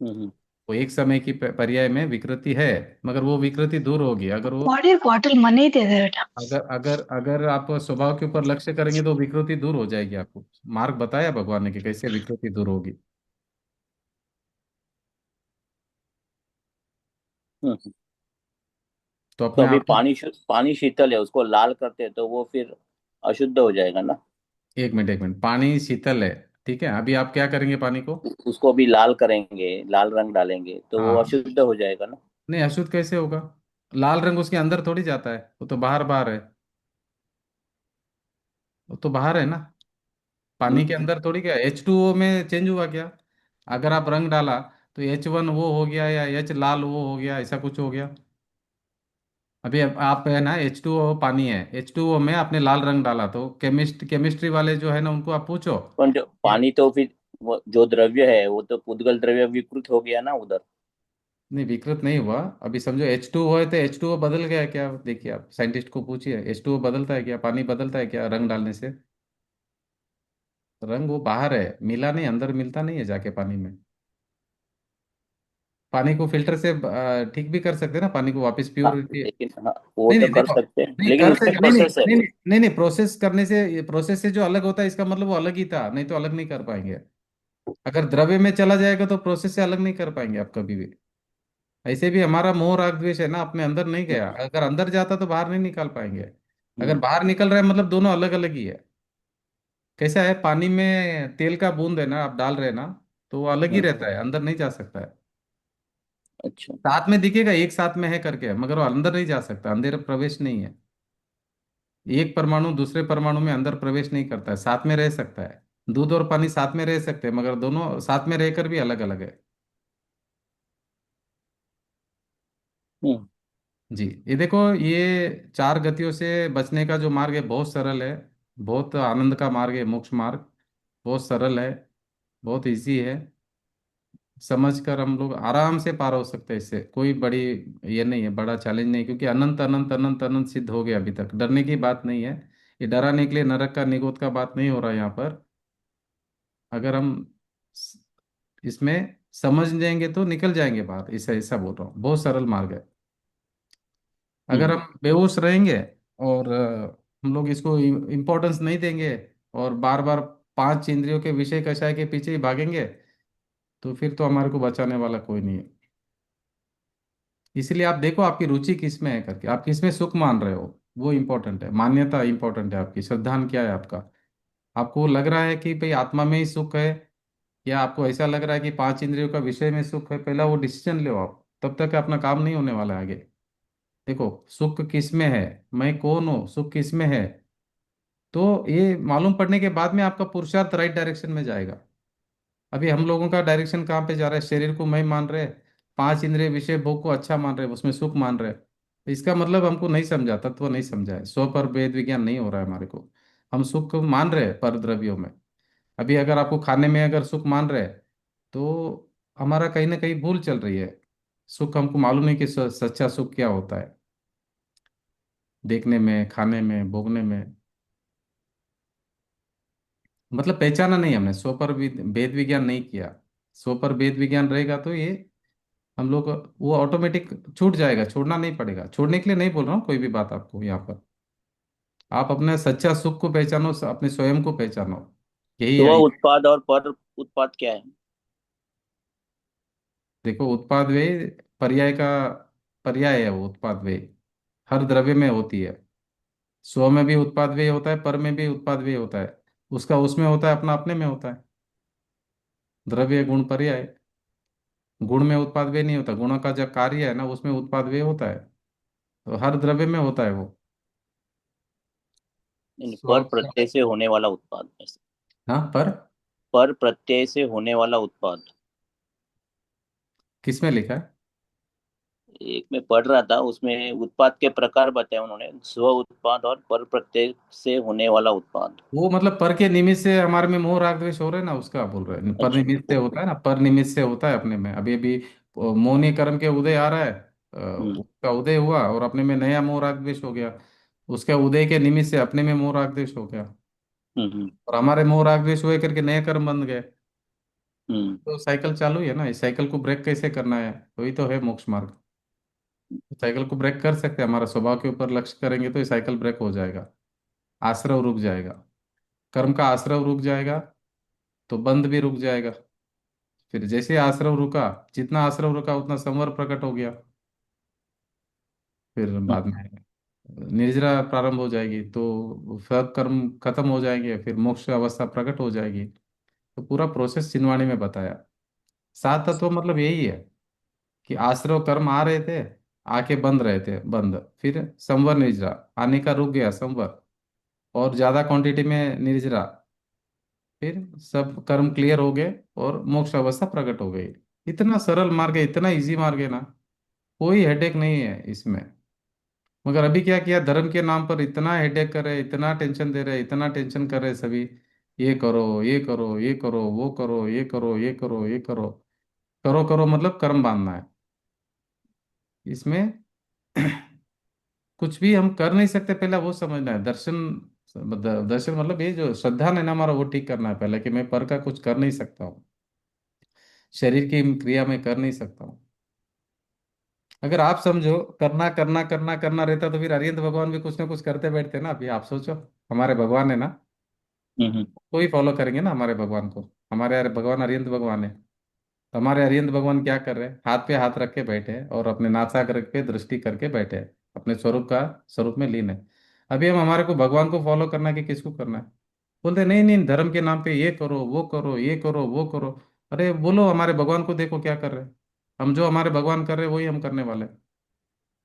हम्म वो एक समय की पर्याय में विकृति है, मगर वो विकृति दूर होगी अगर वो, बॉडी क्वार्टर मनी दे दे बेटा। अगर अगर अगर आप स्वभाव के ऊपर लक्ष्य करेंगे तो विकृति दूर हो जाएगी। आपको मार्ग बताया भगवान ने कि कैसे विकृति दूर होगी। हम्म। तो तो अपने अभी आप को, पानी शीतल है, उसको लाल करते हैं तो वो फिर अशुद्ध हो जाएगा ना। एक मिनट एक मिनट, पानी शीतल है, ठीक है, अभी आप क्या करेंगे पानी को? उसको अभी लाल करेंगे, लाल रंग डालेंगे तो वो हाँ, अशुद्ध हो जाएगा ना। नहीं अशुद्ध कैसे होगा? लाल रंग उसके अंदर थोड़ी जाता है, वो तो बाहर बाहर है, वो तो बाहर है ना, पानी के हम्म। अंदर थोड़ी। क्या H2O में चेंज हुआ क्या? अगर आप रंग डाला तो H1 वो हो गया या H लाल वो हो गया, ऐसा कुछ हो गया? अभी आप है ना, H2O पानी है, H2O में आपने लाल रंग डाला तो केमिस्ट्री वाले जो है ना उनको आप पूछो। पर जो ये- पानी तो फिर वो जो द्रव्य है वो तो पुद्गल द्रव्य विकृत हो गया ना उधर। नहीं विकृत नहीं हुआ। अभी समझो H2O है तो H2O बदल गया है क्या? देखिए आप साइंटिस्ट को पूछिए, H2O बदलता है क्या? पानी बदलता है क्या रंग डालने से? रंग वो बाहर है, मिला नहीं, अंदर मिलता नहीं है जाके पानी में। पानी को फिल्टर से ठीक भी कर सकते हैं ना, पानी को वापस हाँ प्योरिटी। लेकिन, हाँ वो नहीं तो नहीं कर देखो, सकते हैं नहीं लेकिन कर उसमें सकते, नहीं नहीं प्रोसेस है नहीं वो। नहीं नहीं नहीं, प्रोसेस करने से, प्रोसेस से जो अलग होता है इसका मतलब वो अलग ही था, नहीं तो अलग नहीं कर पाएंगे। अगर द्रव्य में चला जाएगा तो प्रोसेस से अलग नहीं कर पाएंगे आप कभी भी। ऐसे भी हमारा मोह राग द्वेष है ना, अपने अंदर नहीं गया, हम्म। अगर अंदर जाता तो बाहर नहीं निकाल पाएंगे। अगर हम्म। बाहर निकल रहा है मतलब दोनों अलग अलग ही है। कैसा है, पानी में तेल का बूंद है ना, आप डाल रहे हैं ना, तो वो अलग ही हम्म। रहता है, अंदर नहीं जा सकता है। अच्छा। साथ में दिखेगा एक साथ में है करके, मगर वो अंदर नहीं जा सकता, अंदर प्रवेश नहीं है। एक परमाणु दूसरे परमाणु में अंदर प्रवेश नहीं करता है, साथ में रह सकता है। दूध और पानी साथ में रह सकते हैं, मगर दोनों साथ में रहकर भी अलग अलग है। हम्म। जी, ये देखो, ये चार गतियों से बचने का जो मार्ग है बहुत सरल है, बहुत आनंद का मार्ग है, मोक्ष मार्ग। बहुत सरल है, बहुत इजी है, समझ कर हम लोग आराम से पार हो सकते हैं। इससे कोई बड़ी ये नहीं है, बड़ा चैलेंज नहीं, क्योंकि अनंत अनंत अनंत अनंत सिद्ध हो गया अभी तक, डरने की बात नहीं है। ये डराने के लिए नरक का निगोद का बात नहीं हो रहा है यहाँ पर। अगर हम स- इसमें समझ जाएंगे तो निकल जाएंगे बाहर, ऐसा ऐसा बोल रहा हूँ, बहुत सरल मार्ग है। अगर हम्म। हम बेहोश रहेंगे और हम लोग इसको इम्पोर्टेंस नहीं देंगे और बार बार पांच इंद्रियों के विषय कषाय के पीछे ही भागेंगे, तो फिर तो हमारे को बचाने वाला कोई नहीं है। इसलिए आप देखो आपकी रुचि किस में है करके, आप किस में सुख मान रहे हो, वो इम्पोर्टेंट है। मान्यता इम्पोर्टेंट है, आपकी श्रद्धान क्या है आपका। आपको लग रहा है कि भाई आत्मा में ही सुख है, या आपको ऐसा लग रहा है कि पांच इंद्रियों का विषय में सुख है, पहला वो डिसीजन लो आप, तब तक अपना काम नहीं होने वाला है आगे। देखो सुख किस में है, मैं कौन हूँ, सुख किस में है, तो ये मालूम पड़ने के बाद में आपका पुरुषार्थ राइट डायरेक्शन में जाएगा। अभी हम लोगों का डायरेक्शन कहाँ पे जा रहा है? शरीर को मैं मान रहे, पांच इंद्रिय विषय भोग को अच्छा मान रहे, उसमें सुख मान रहे, तो इसका मतलब हमको नहीं समझा, तत्व नहीं समझा है, स्व पर वेद विज्ञान नहीं हो रहा है हमारे को। हम सुख को मान रहे हैं पर द्रव्यों में। अभी अगर आपको खाने में अगर सुख मान रहे हैं, तो हमारा कहीं ना कहीं भूल चल रही है। सुख हमको मालूम नहीं कि सच्चा सुख क्या होता है, देखने में, खाने में, भोगने में। मतलब पहचाना नहीं हमने, स्व पर भेद विज्ञान नहीं किया। स्व पर भेद विज्ञान रहेगा तो ये हम लोग, वो ऑटोमेटिक छूट जाएगा, छोड़ना नहीं पड़ेगा। छोड़ने के लिए नहीं बोल रहा हूँ कोई भी बात आपको यहाँ पर। आप अपने सच्चा सुख को पहचानो, अपने स्वयं को पहचानो, यही तो आई। वह उत्पाद और पर उत्पाद क्या है? देखो उत्पाद व्यय पर्याय का पर्याय है, वो उत्पाद व्यय हर द्रव्य में होती है। स्व में भी उत्पाद व्यय होता है, पर में भी उत्पाद व्यय होता है, उसका उसमें होता है, अपना अपने में होता है। द्रव्य गुण पर्याय, गुण में उत्पाद व्यय नहीं होता, गुणों का जो कार्य है ना उसमें उत्पाद व्यय होता है, तो हर द्रव्य में होता है वो। नहीं, पर स्व का- प्रत्यय से होने वाला उत्पाद ऐसे। हाँ पर, पर प्रत्यय से होने वाला उत्पाद। किस में लिखा है? एक में पढ़ रहा था, उसमें उत्पाद के प्रकार बताए उन्होंने, स्व उत्पाद और पर प्रत्यय से होने वाला उत्पाद। वो मतलब पर के निमित्त से हमारे में मोह राग द्वेष हो रहे हैं ना, उसका बोल रहे हैं। पर अच्छा। निमित्त से होता है ना, पर निमित्त से होता है अपने में। अभी अभी मोहनी कर्म के उदय आ रहा है, हम्म। उसका उदय हुआ और अपने में नया मोह राग द्वेष हो गया। उसके उदय के निमित्त से अपने में मोह राग द्वेष हो गया, हम्म। और हमारे मोह राग द्वेष हुए करके नए कर्म बन गए। हम्म। तो साइकिल चालू है ना, इस साइकिल को ब्रेक कैसे करना है, वही तो है मोक्ष मार्ग। साइकिल को ब्रेक कर सकते हैं, हमारा स्वभाव के ऊपर लक्ष्य करेंगे तो ये साइकिल ब्रेक हो जाएगा, आश्रव रुक जाएगा, कर्म का आश्रव रुक जाएगा, तो बंध भी रुक जाएगा। फिर जैसे आश्रव रुका, जितना आश्रव रुका उतना संवर प्रकट हो गया। फिर बाद में निर्जरा प्रारंभ हो जाएगी, तो सब कर्म खत्म हो जाएंगे, फिर मोक्ष अवस्था प्रकट हो जाएगी। तो पूरा प्रोसेस चिनवाणी में बताया। सात तत्व मतलब यही है कि आश्रव कर्म आ रहे थे, आके बंद रहे थे, बंद, फिर संवर निर्जरा, आने का रुक गया संवर, और ज्यादा क्वांटिटी में निर्जरा, फिर सब कर्म क्लियर हो गए और मोक्ष अवस्था प्रकट हो गई। इतना सरल मार्ग है, इतना इजी मार्ग है ना, कोई हेडेक नहीं है इसमें। मगर अभी क्या किया, धर्म के नाम पर इतना हेडेक कर रहे, इतना टेंशन दे रहे, इतना टेंशन कर रहे सभी। ये करो, ये करो, ये करो, वो करो, ये करो, ये करो, ये करो, करो करो मतलब कर्म बांधना है इसमें। कुछ भी हम कर नहीं सकते, पहले वो समझना है। दर्शन मतलब ये जो श्रद्धा है ना हमारा, वो ठीक करना है पहले, कि मैं पर का कुछ कर नहीं सकता हूँ, शरीर की क्रिया में कर नहीं सकता हूँ। अगर आप समझो करना करना करना करना रहता, तो फिर अरिहंत भगवान भी कुछ ना कुछ करते बैठते ना। अभी आप सोचो, हमारे भगवान है ना, हम्म। कोई फॉलो करेंगे ना हमारे भगवान को। हमारे यार भगवान अरिहंत भगवान है, तो हमारे अरिहंत भगवान क्या कर रहे हैं, हाथ पे हाथ रख के बैठे हैं और अपने नासाग्र पे दृष्टि करके बैठे हैं, अपने स्वरूप में लीन है। अभी हम हमारे को भगवान को फॉलो करना है कि किसको करना है? बोलते नहीं नहीं, धर्म के नाम पे ये करो, वो करो, ये करो, वो करो। अरे बोलो हमारे भगवान को देखो क्या कर रहे हैं। हम जो हमारे भगवान कर रहे हैं वही हम करने वाले हैं।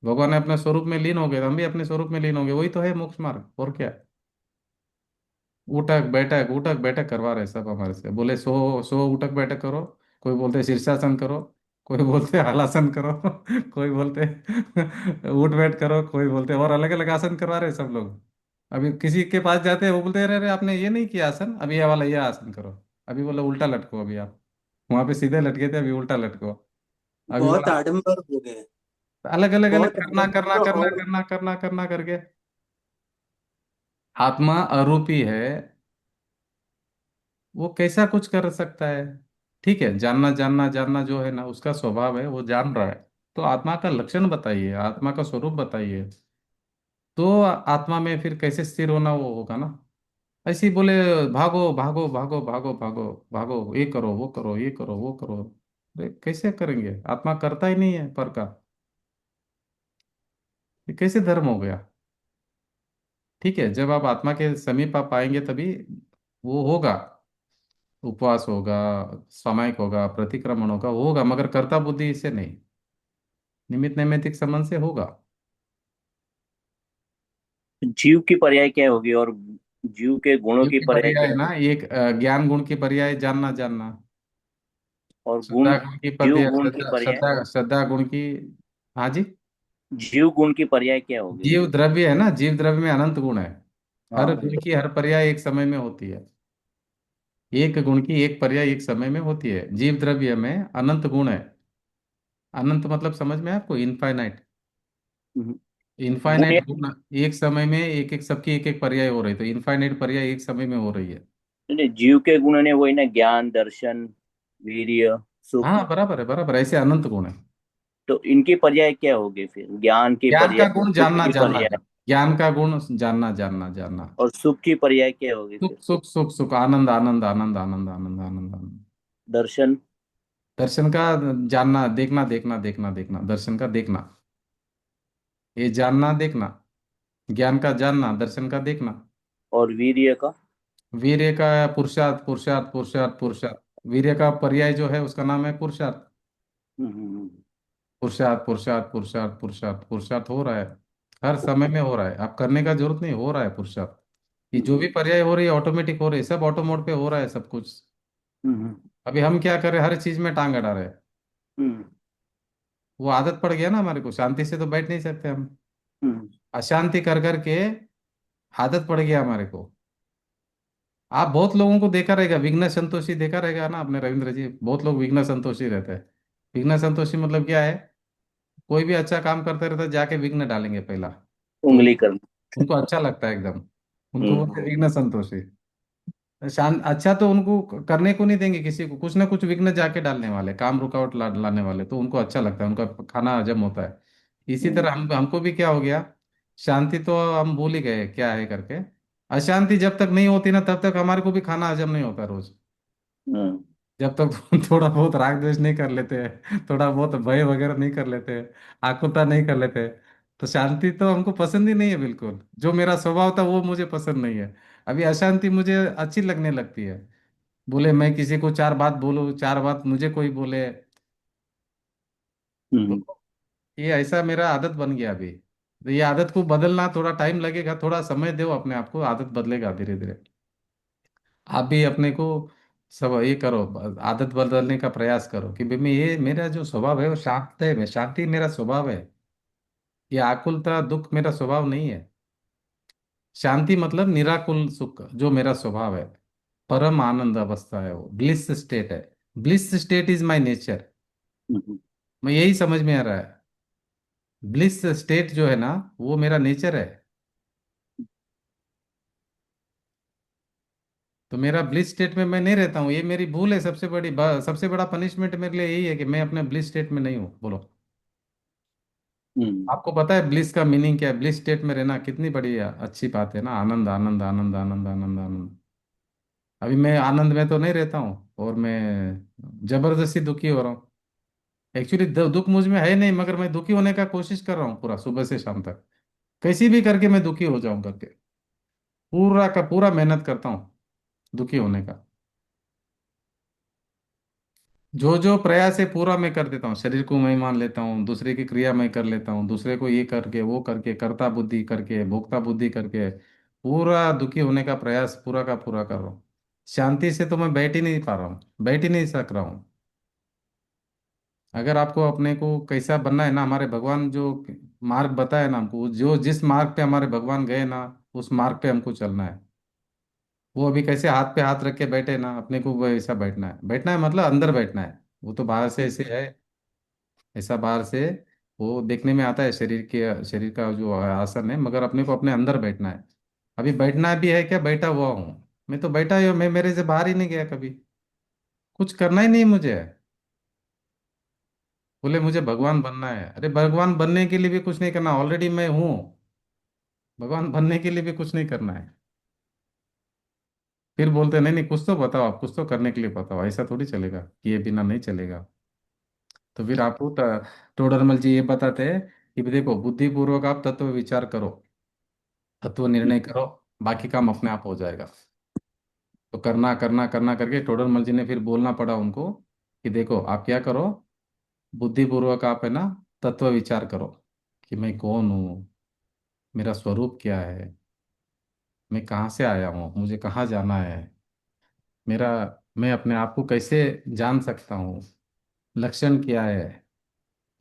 भगवान ने अपने स्वरूप में लीन हो गए, तो हम भी अपने स्वरूप में लीन हो गए, वही तो है मोक्ष मार्ग, और क्या है? उठक बैठक करवा रहे सब हमारे से, बोले सो सो उठक बैठक करो, कोई बोलते शीर्षासन करो, कोई बोलते हलासन करो, कोई बोलते उठ बैठ करो, कोई बोलते और अलग अलग आसन करवा रहे सब लोग। अभी किसी के पास जाते हैं, वो बोलते हैं अरे अरे आपने ये नहीं किया आसन, अभी ये वाला ये आसन करो। अभी बोला उल्टा लटको, अभी आप वहां पे सीधे लटके थे, अभी उल्टा लटको। अभी बहुत बोला आडंबर हो गए। अलग अलग अलग बहुत करना करना आडंबर करना और करना करना करना करके। आत्मा अरूपी है, वो कैसा कुछ कर सकता है? ठीक है, जानना जानना जानना जो है ना, उसका स्वभाव है, वो जान रहा है। तो आत्मा का लक्षण बताइए, आत्मा का स्वरूप बताइए, तो आत्मा में फिर कैसे स्थिर होना वो होगा ना। ऐसे ही बोले भागो भागो भागो भागो भागो भागो, ये करो, वो करो, ये करो, वो करो। अरे कैसे करेंगे, आत्मा करता ही नहीं है पर का, ये कैसे धर्म हो गया? ठीक है, जब आप आत्मा के समीप आप आएंगे तभी वो होगा, उपवास होगा, सामायिक होगा, प्रतिक्रमण होगा, वो होगा, मगर कर्ता बुद्धि से नहीं, निमित्त नैमित्तिक संबंध से होगा। जीव की पर्याय क्या होगी, और जीव के गुणों जीव की की पर्याय पर्याय क्या है ना, होगी? एक ज्ञान गुण की पर्याय जानना जानना, और गुण, श्रद्धा गुण की जीव पर्याय, गुण की श्रद्धा पर्याय, श्रद्धा श्रद्धा गुण की। हाँ जी। जीव गुण की पर्याय क्या होगी? जीव द्रव्य है ना, जीव द्रव्य में अनंत गुण है, हर हाँ। गुण की हर पर्याय एक समय में होती है। एक गुण की एक पर्याय एक समय में होती है, जीव द्रव्य में अनंत गुण है। अनंत मतलब समझ में है आपको, इनफाइनाइट। हम्म। गुण इनफाइनाइट या गुण एक समय में एक एक सबकी एक एक पर्याय हो रही है, तो इनफाइनाइट पर्याय एक समय में हो रही है। नहीं, जीव के गुण ने वही ना, ज्ञान, दर्शन, वीर्य, सुख। हाँ बराबर है, बराबर, ऐसे अनंत गुण है। तो इनकी पर्याय क्या होगी फिर? ज्ञान की ज्ञान पर्याय, का गुण सुख जानना की जानना, पर्याय, ज्ञान का गुण जानना जानना जानना। और सुख की पर्याय क्या होगी सुख फिर? सुख सुख सुख, आनंद आनंद आनंद आनंद आनंद आनंद आनंद। दर्शन, दर्शन का जानना, देखना देखना देखना देखना, दर्शन का देखना, ये जानना देखना, ज्ञान का जानना, दर्शन का देखना। और वीर्य का? वीर्य का पुरुषार्थ पुरुषार्थ पुरुषार्थ पुरुषार्थ, वीर्य का पर्याय जो है उसका नाम है पुरुषार्थ। हम्म। पुरुषार्थ पुरुषार्थ पुरुषार्थ पुरुषार्थ पुरुषार्थ हो रहा है, हर समय में हो रहा है, आप करने का जरूरत नहीं, हो रहा है पुरुषार्थ। ये जो भी पर्याय हो रही है ऑटोमेटिक हो रही है, सब ऑटो मोड पे हो रहा है सब कुछ। हम्म। अभी हम क्या कर रहे हैं, हर चीज में टांग अड़ा रहे हैं। हम्म। वो आदत पड़ गया ना हमारे को, शांति से तो बैठ नहीं सकते हम, हम्म। अशांति कर करके आदत पड़ गया हमारे को। आप बहुत लोगों को देखा रहेगा, विघ्न संतोषी देखा रहेगा ना आपने रविंद्र जी, बहुत लोग विघ्न संतोषी रहते हैं। विघ्न संतोषी मतलब क्या है? कोई भी अच्छा काम करते रहते हैं, जाके विघ्न डालेंगे पहला, तो उंगली करना। उनको अच्छा लगता है एकदम, उनको हम्म। बोलते हैं विघ्न संतोषी। शांत अच्छा तो उनको करने को नहीं देंगे, किसी को कुछ ना कुछ विघ्न जाके डालने वाले, काम रुकावट लाने वाले, तो उनको अच्छा लगता है, उनका खाना हजम होता है। इसी तरह हमको भी क्या हो गया, शांति तो हम भूल ही गए क्या है करके। अशांति जब तक नहीं होती ना तब तक हमारे को भी खाना हजम नहीं होता रोज। हम्म। जब तक थोड़ा बहुत राग द्वेष नहीं कर लेते हैं, थोड़ा बहुत भय वगैरह नहीं कर लेते हैं, आकुलता नहीं कर लेते हैं, तो शांति तो हमको पसंद ही नहीं है बिल्कुल। जो मेरा स्वभाव था वो मुझे पसंद नहीं है। अभी अशांति मुझे अच्छी लगने लगती है। बोले मैं किसी को चार बात बोलूं, चार बात मुझे कोई बोले, हम्म। तो ये ऐसा मेरा आदत बन गया अभी। तो ये आदत को बदलना थोड़ा टाइम लगेगा, थोड़ा समय दो अपने आप को, आदत बदलेगा धीरे धीरे। आप भी अपने को सब ये करो, आदत बदलने का प्रयास करो कि भाई मैं ये मेरा जो स्वभाव है वो शांत है, मैं शांति मेरा स्वभाव है। ये आकुलता दुख मेरा स्वभाव नहीं है। शांति मतलब निराकुल सुख जो मेरा स्वभाव है, परम आनंद अवस्था है, वो ब्लिस स्टेट है। Bliss state is my nature. Hmm. मैं यही समझ में आ रहा है, ब्लिस स्टेट जो है ना वो मेरा नेचर है। तो मेरा ब्लिस स्टेट में मैं नहीं रहता हूँ, ये मेरी भूल है। सबसे बड़ा पनिशमेंट मेरे लिए यही है कि मैं अपने ब्लिस स्टेट में नहीं हूँ। बोलो, हम्म। आपको पता है ब्लिस का मीनिंग क्या है? ब्लिस स्टेट में रहना कितनी बड़ी अच्छी बात है ना, आनंद आनंद आनंद आनंद आनंद आनंद। अभी मैं आनंद में तो नहीं रहता हूँ, और मैं जबरदस्ती दुखी हो रहा हूँ। एक्चुअली दुख मुझ में है नहीं, मगर मैं दुखी होने का कोशिश कर रहा हूँ पूरा सुबह से शाम तक, कैसी भी करके मैं दुखी हो जाऊं करके, पूरा का पूरा मेहनत करता हूँ दुखी होने का। जो जो प्रयास है पूरा मैं कर देता हूँ, शरीर को मैं मान लेता हूँ, दूसरे की क्रिया मैं कर लेता हूँ, दूसरे को ये करके वो करके, कर्ता बुद्धि करके भोक्ता बुद्धि करके पूरा दुखी होने का प्रयास पूरा का पूरा कर रहा हूँ। शांति से तो मैं बैठ ही नहीं पा रहा हूँ, बैठ ही नहीं सक रहा हूँ। अगर आपको अपने को कैसा बनना है ना, हमारे भगवान जो मार्ग बताया ना हमको, जो जिस मार्ग पे हमारे भगवान गए ना, उस मार्ग पे हमको चलना है। वो अभी कैसे हाथ पे हाथ रख के बैठे ना, अपने को वैसा बैठना है। बैठना है मतलब अंदर बैठना है, वो तो बाहर से ऐसे है, ऐसा बाहर से वो देखने में आता है, शरीर का जो आसन है, मगर अपने को अपने अंदर बैठना है। अभी बैठना भी है क्या, बैठा हुआ हूँ। मैं तो बैठा ही हूँ, मैं मेरे से बाहर ही नहीं गया कभी, कुछ करना ही नहीं मुझे। बोले मुझे भगवान बनना है, अरे भगवान बनने के लिए भी कुछ नहीं करना, ऑलरेडी मैं हूँ। भगवान बनने के लिए भी कुछ नहीं करना है। फिर बोलते नहीं नहीं कुछ तो बताओ, आप कुछ तो करने के लिए बताओ, ऐसा थोड़ी चलेगा, किए बिना नहीं चलेगा। तो फिर आपको टोडरमल जी ये बताते हैं कि भी देखो, बुद्धिपूर्वक आप तत्व विचार करो, तत्व निर्णय करो, बाकी काम अपने आप हो जाएगा। तो करना करना करना करके टोडरमल जी ने फिर बोलना पड़ा उनको कि देखो आप क्या करो, बुद्धिपूर्वक आप है ना तत्व विचार करो कि मैं कौन हूँ, मेरा स्वरूप क्या है, मैं कहाँ से आया हूँ, मुझे कहाँ जाना है, मेरा मैं अपने आप को कैसे जान सकता हूँ, लक्षण क्या है,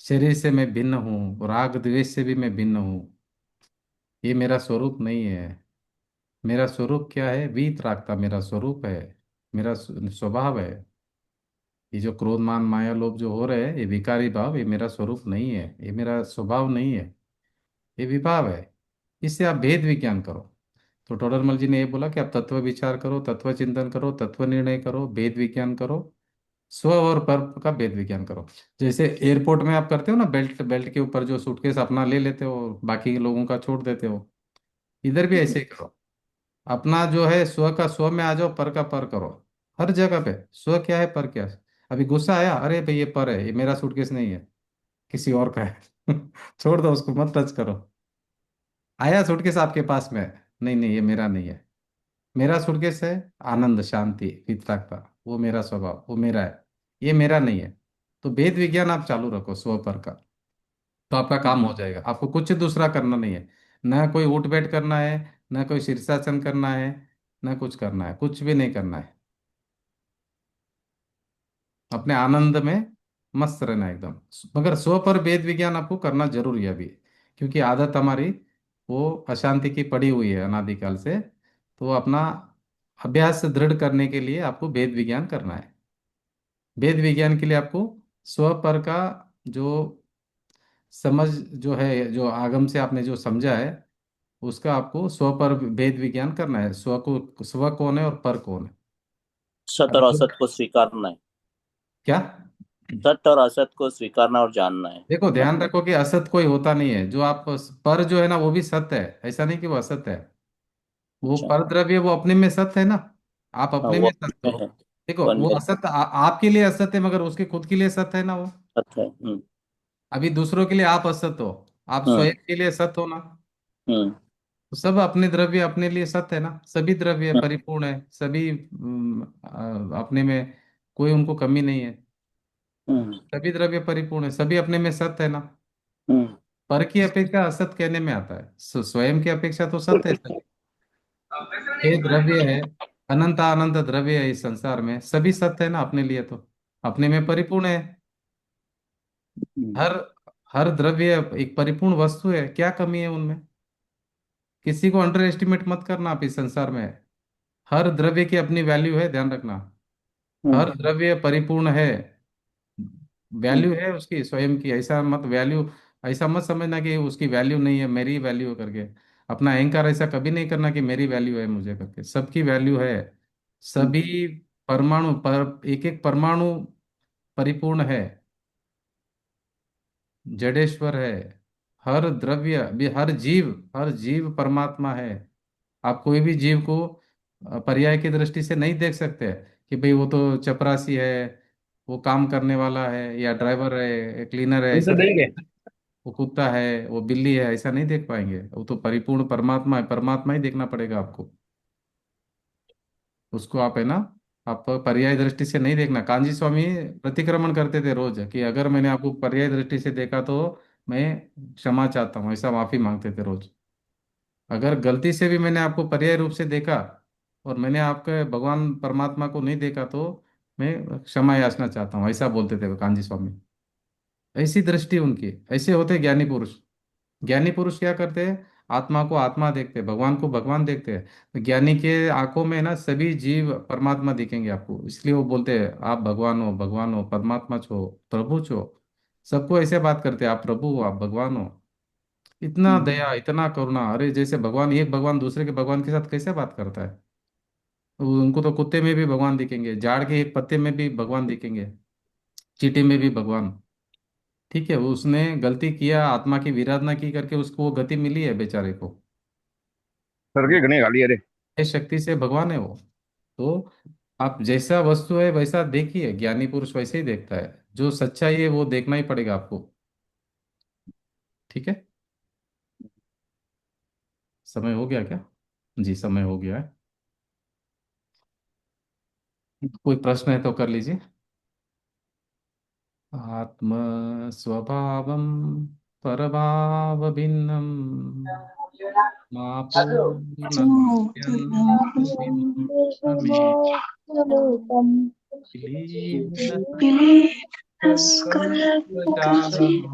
शरीर से मैं भिन्न हूँ, राग द्वेष से भी मैं भिन्न हूँ, ये मेरा स्वरूप नहीं है। मेरा स्वरूप क्या है, वीतरागता मेरा स्वरूप है, मेरा स्वभाव है। ये जो क्रोध मान माया लोभ जो हो रहे हैं, ये विकारी भाव, ये मेरा स्वरूप नहीं है, ये मेरा स्वभाव नहीं है, ये विभाव है। इससे आप भेद विज्ञान करो। तो टोडरमल जी ने ये बोला कि आप तत्व विचार करो, तत्व चिंतन करो, तत्व निर्णय करो, भेद विज्ञान करो, स्व और पर का भेद विज्ञान करो। जैसे एयरपोर्ट में आप करते हो ना, बेल्ट बेल्ट के ऊपर जो सूटकेस अपना ले लेते हो, बाकी लोगों का छोड़ देते हो, इधर भी ऐसे ही करो। अपना जो है स्व का स्व में आ जाओ, पर का पर करो। हर जगह पे स्व क्या है, पर क्या है। अभी गुस्सा आया, अरे भाई ये पर है, ये मेरा सूटकेस नहीं है, किसी और का है। छोड़ दो उसको, मत टच करो। आया सूटकेस आपके पास में, नहीं नहीं ये मेरा नहीं है, मेरा सूटकेस है, आनंद शांति वितरागता, वो मेरा स्वभाव, वो मेरा है, ये मेरा नहीं है। तो वेद विज्ञान आप चालू रखो स्व पर का, तो आपका काम हो जाएगा। आपको कुछ दूसरा करना नहीं है, ना कोई उठ बैठ करना है, ना कोई शीर्षासन करना है, ना कुछ करना है, कुछ भी नहीं करना है। अपने आनंद में मस्त रहना एकदम। मगर स्व पर वेद विज्ञान आपको करना जरूरी है अभी, क्योंकि आदत हमारी वो अशांति की पड़ी हुई है अनादिकाल से। तो अपना अभ्यास दृढ़ करने के लिए आपको वेद विज्ञान करना है। वेद विज्ञान के लिए आपको स्व पर का जो समझ जो है, जो आगम से आपने जो समझा है, उसका आपको स्व पर भेद विज्ञान करना है। स्व कौन है और पर कौन है। सत और अभी असत को स्वीकारना है। क्या। सत्य और असत को स्वीकारना और जानना है। देखो ना। ध्यान रखो कि असत कोई होता नहीं है। जो आप पर जो है ना वो भी सत्य है, ऐसा नहीं कि वो असत्य है। वो अच्छा। पर द्रव्य वो अपने में सत्य है ना। आप हाँ, अपने वो में अपने सत्य में हो। है। देखो वन वो में असत्य आपके लिए असत्य है, मगर उसके खुद के लिए सत्य है ना वो। सत्य है। अभी दूसरों के लिए आप असत्य हो, आप हम्म स्वयं के लिए सत्य हो ना। हम्म तो सब अपने द्रव्य अपने लिए सत्य है ना। सभी द्रव्य हम्म परिपूर्ण है, सभी अपने में कोई उनको कमी नहीं है। हम्म सभी द्रव्य परिपूर्ण है, सभी अपने में सत्य है ना। हम्म पर की अपेक्षा असत कहने में आता है, स्वयं की अपेक्षा तो सत्य है सभी। ये द्रव्य है, अनंत अनंत द्रव्य है इस संसार में, सभी सत्य है ना अपने लिए तो। अपने में परिपूर्ण है। हम्म हर हर द्रव्य एक परिपूर्ण वस्तु है, क्या कमी है उनमें। किसी को अंडर एस्टिमेट मत करना आप इस संसार में। हर द्रव्य की अपनी वैल्यू है, ध्यान रखना। हम्म हर द्रव्य परिपूर्ण है, हम्म वैल्यू है उसकी स्वयं की। ऐसा मत वैल्यू, ऐसा मत समझना कि उसकी वैल्यू नहीं है, मेरी वैल्यू है करके। अपना अहंकार ऐसा कभी नहीं करना कि मेरी वैल्यू है मुझे करके। सबकी वैल्यू है। हम्म सभी परमाणु पर एक एक परमाणु परिपूर्ण है, जडेश्वर है। हर द्रव्य भी, हर जीव परमात्मा है। आप कोई भी जीव को पर्याय की दृष्टि से नहीं देख सकते कि भाई वो तो चपरासी है, वो काम करने वाला है, या ड्राइवर है, क्लीनर है, ऐसा नहीं। वो कुत्ता है, वो बिल्ली है, ऐसा नहीं देख पाएंगे। वो तो परिपूर्ण परमात्मा है, परमात्मा ही देखना पड़ेगा आपको। उसको आप है ना, आप पर्याय दृष्टि से नहीं देखना। कांजी स्वामी प्रतिक्रमण करते थे रोज कि अगर मैंने आपको पर्याय दृष्टि से देखा तो मैं क्षमा चाहता हूँ, ऐसा माफी मांगते थे रोज। अगर गलती से भी मैंने आपको पर्याय रूप से देखा और मैंने आपके भगवान परमात्मा को नहीं देखा तो मैं क्षमा याचना चाहता हूँ, ऐसा बोलते थे वो कांजी स्वामी। ऐसी दृष्टि उनकी। ऐसे होते ज्ञानी पुरुष। ज्ञानी पुरुष क्या करते हैं, आत्मा को आत्मा देखते हैं, भगवान को भगवान देखते हैं। तो ज्ञानी के आंखों में ना सभी जीव परमात्मा दिखेंगे आपको, इसलिए वो बोलते हैं आप भगवान हो, भगवान हो, परमात्मा छो, प्रभु छो। सबको ऐसे बात करते हैं, आप प्रभु हो, आप भगवान हो। इतना दया, इतना करुणा। अरे जैसे भगवान, एक भगवान दूसरे के भगवान के साथ कैसे बात करता है। उनको तो कुत्ते में भी भगवान दिखेंगे, झाड़ के एक पत्ते में भी भगवान दिखेंगे, चींटी में भी भगवान। ठीक है, वो उसने गलती किया, आत्मा की विराधना की करके उसको वो गति मिली है बेचारे को। सर के घने गाली अरे। ये शक्ति से भगवान है वो। तो आप जैसा वस्तु है वैसा देखिए, ज्ञानी पुरुष वैसे ही देखता है। जो सच्चाई है वो देखना ही पड़ेगा आपको। ठीक है। समय हो गया क्या। जी समय हो गया है। कोई प्रश्न है तो कर लीजिए। आत्म स्वभावम परभाव भिन्नम मापूर्णमत्यन्तविमुक्तमेव विलीन सकलजालम्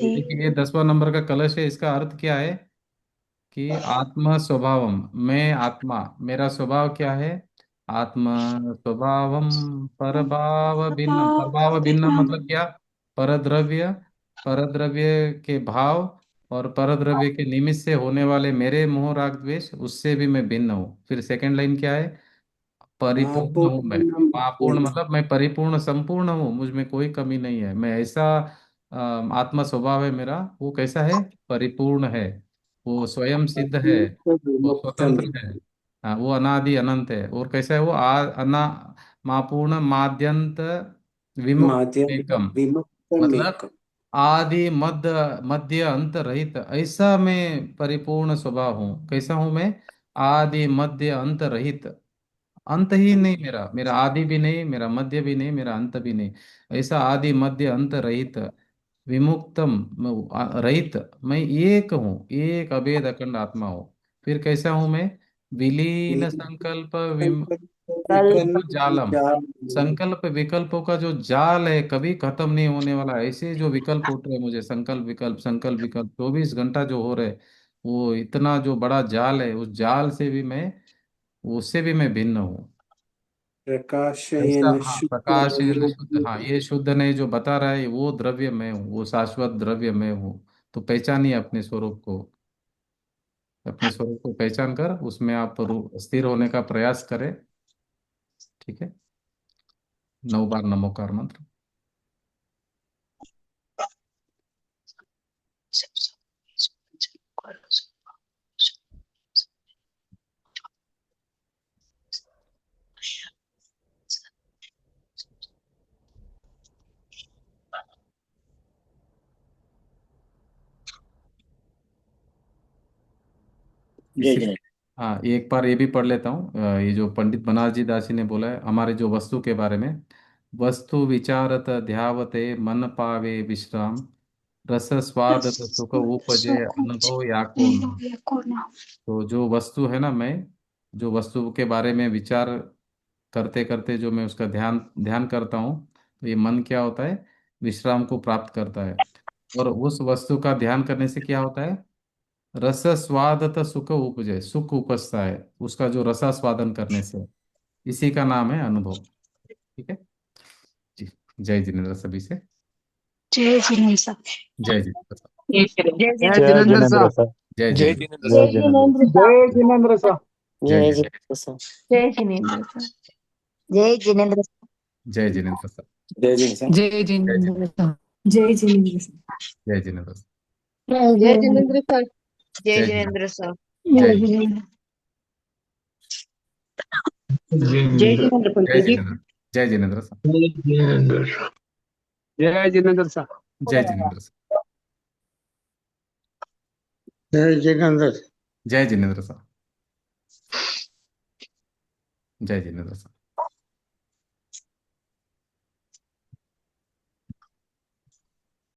देखिए ये 10वां नंबर का कलश है, इसका अर्थ क्या है कि आत्म स्वभावम, मैं आत्मा, मेरा स्वभाव क्या है। आत्म स्वभावम परभाव भिन्नम। परभाव भिन्नम मतलब क्या। परद्रव्य, परद्रव्य के भाव और परद्रव्य के निमित्त से होने वाले मेरे मोह राग द्वेष, उससे भी मैं भिन्न हूँ। फिर सेकंड लाइन क्या है, परिपूर्ण हूँ मैं। पूर्ण मतलब मैं परिपूर्ण संपूर्ण हूँ, मुझ में कोई कमी नहीं है। मैं ऐसा आत्मा स्वभाव है मेरा, वो कैसा है, परिपूर्ण है। वो स्वयं सिद्ध है, वो स्वतंत्र है। हाँ वो अनादि अनंत है। और कैसा है वो मापूर्ण माद्यंत विमुक्त माध्यम एकम। विमुक्तम मतलब एक। आदि मध्य मध्य अंत रहित, ऐसा मैं परिपूर्ण स्वभाव हूँ। कैसा हूँ मैं, आदि मध्य अंत रहित। अंत ही नहीं मेरा, मेरा आदि भी नहीं, मेरा मध्य भी नहीं, मेरा अंत भी नहीं। ऐसा आदि मध्य अंत रहित, विमुक्तम, रहित, मैं एक हूँ, एक अभेद अखंड आत्मा हूँ। फिर कैसा हूँ मैं, विलीन संकल्प विकल्प जालम। संकल्प विकल्पों का जो जाल है कभी खत्म नहीं होने वाला। ऐसे जो विकल्प उठ रहे हैं मुझे, संकल्प विकल्प 24 घंटा जो हो रहे, वो इतना जो बड़ा जाल है, उस जाल से भी मैं, उससे भी मैं भिन्न हूँ। ऐसा, प्रकाशयन हाँ, प्रकाश ये शुद्ध, शुद्ध। हाँ, ये शुद्ध नहीं, जो बता रहा है वो द्रव्य मैं हूँ, वो शाश्वत द्रव्य मैं हूँ। तो पहचानिए अपने स्वरूप को, अपने स्वरूप को पहचान कर उसमें आप स्थिर होने का प्रयास करें। ठीक है, 9 बार नमोकार मंत्र। जय इसी, जिनेन्द्र। हाँ, एक बार ये भी पढ़ लेता हूँ। ये जो पंडित बनारजी दास जी ने बोला है हमारे जो वस्तु के बारे में, वस्तु विचारत ध्यावते मन पावे विश्राम, रस स्वाद सुख उपजे अनुभव या को नाम। तो जो वस्तु है ना, मैं जो वस्तु के बारे में विचार करते करते जो मैं उसका ध्यान ध्यान करता हूँ, तो ये मन क्या होता है, विश्राम को प्राप्त करता है। और उस वस्तु का ध्यान करने से क्या होता है, रस स्वादत सुख उपजे, सुख उपजता है उसका जो रसास्वादन करने से। इसी का नाम है अनुभव। ठीक है जी। जय जिनेन्द्र सभी से। जय जिनेन्द्र सर। जय जिनेन्द्र साहब। जय श्री जय जय जिनेन्द्र। जिनेन्द्र जिनेन्द्र साहब। सर। जय जय जिनेन्द्र। जिनेन्द्र जय साहब। जिनेन्द्र। जय जिनेन्द्र सर। जय जय जिनेन्द्र। जिनेन्द्र सर। जय जिनेन्द्र सर। जय जिनेन्द्र सर। जय जिनेन्द्र साहब। जय जिनेन्द्र सर। जय जय जिनेन्द्र जिनेन्द्र। सर। जय जिनेन्द्र सर। जय जिनेन्द्र साहब। जय जिनेन्द्र सर। जय जय जिनेन्द्र। जिनेन्द्र सर। जय जय जिनेन्द्र। जिनेन्द्र। जय जिनेन्द्र जय पंडित जी। जिनेन्द्र। जय जिनेन्द्र साहब। जय जिनेन्द्र सर। जय जिनेन्द्र सर। जय जिनेन्द्र साहब। जय जिनेन्द्र। जय जिनेन्द्र साहब। जय जिनेन्द्र साहब।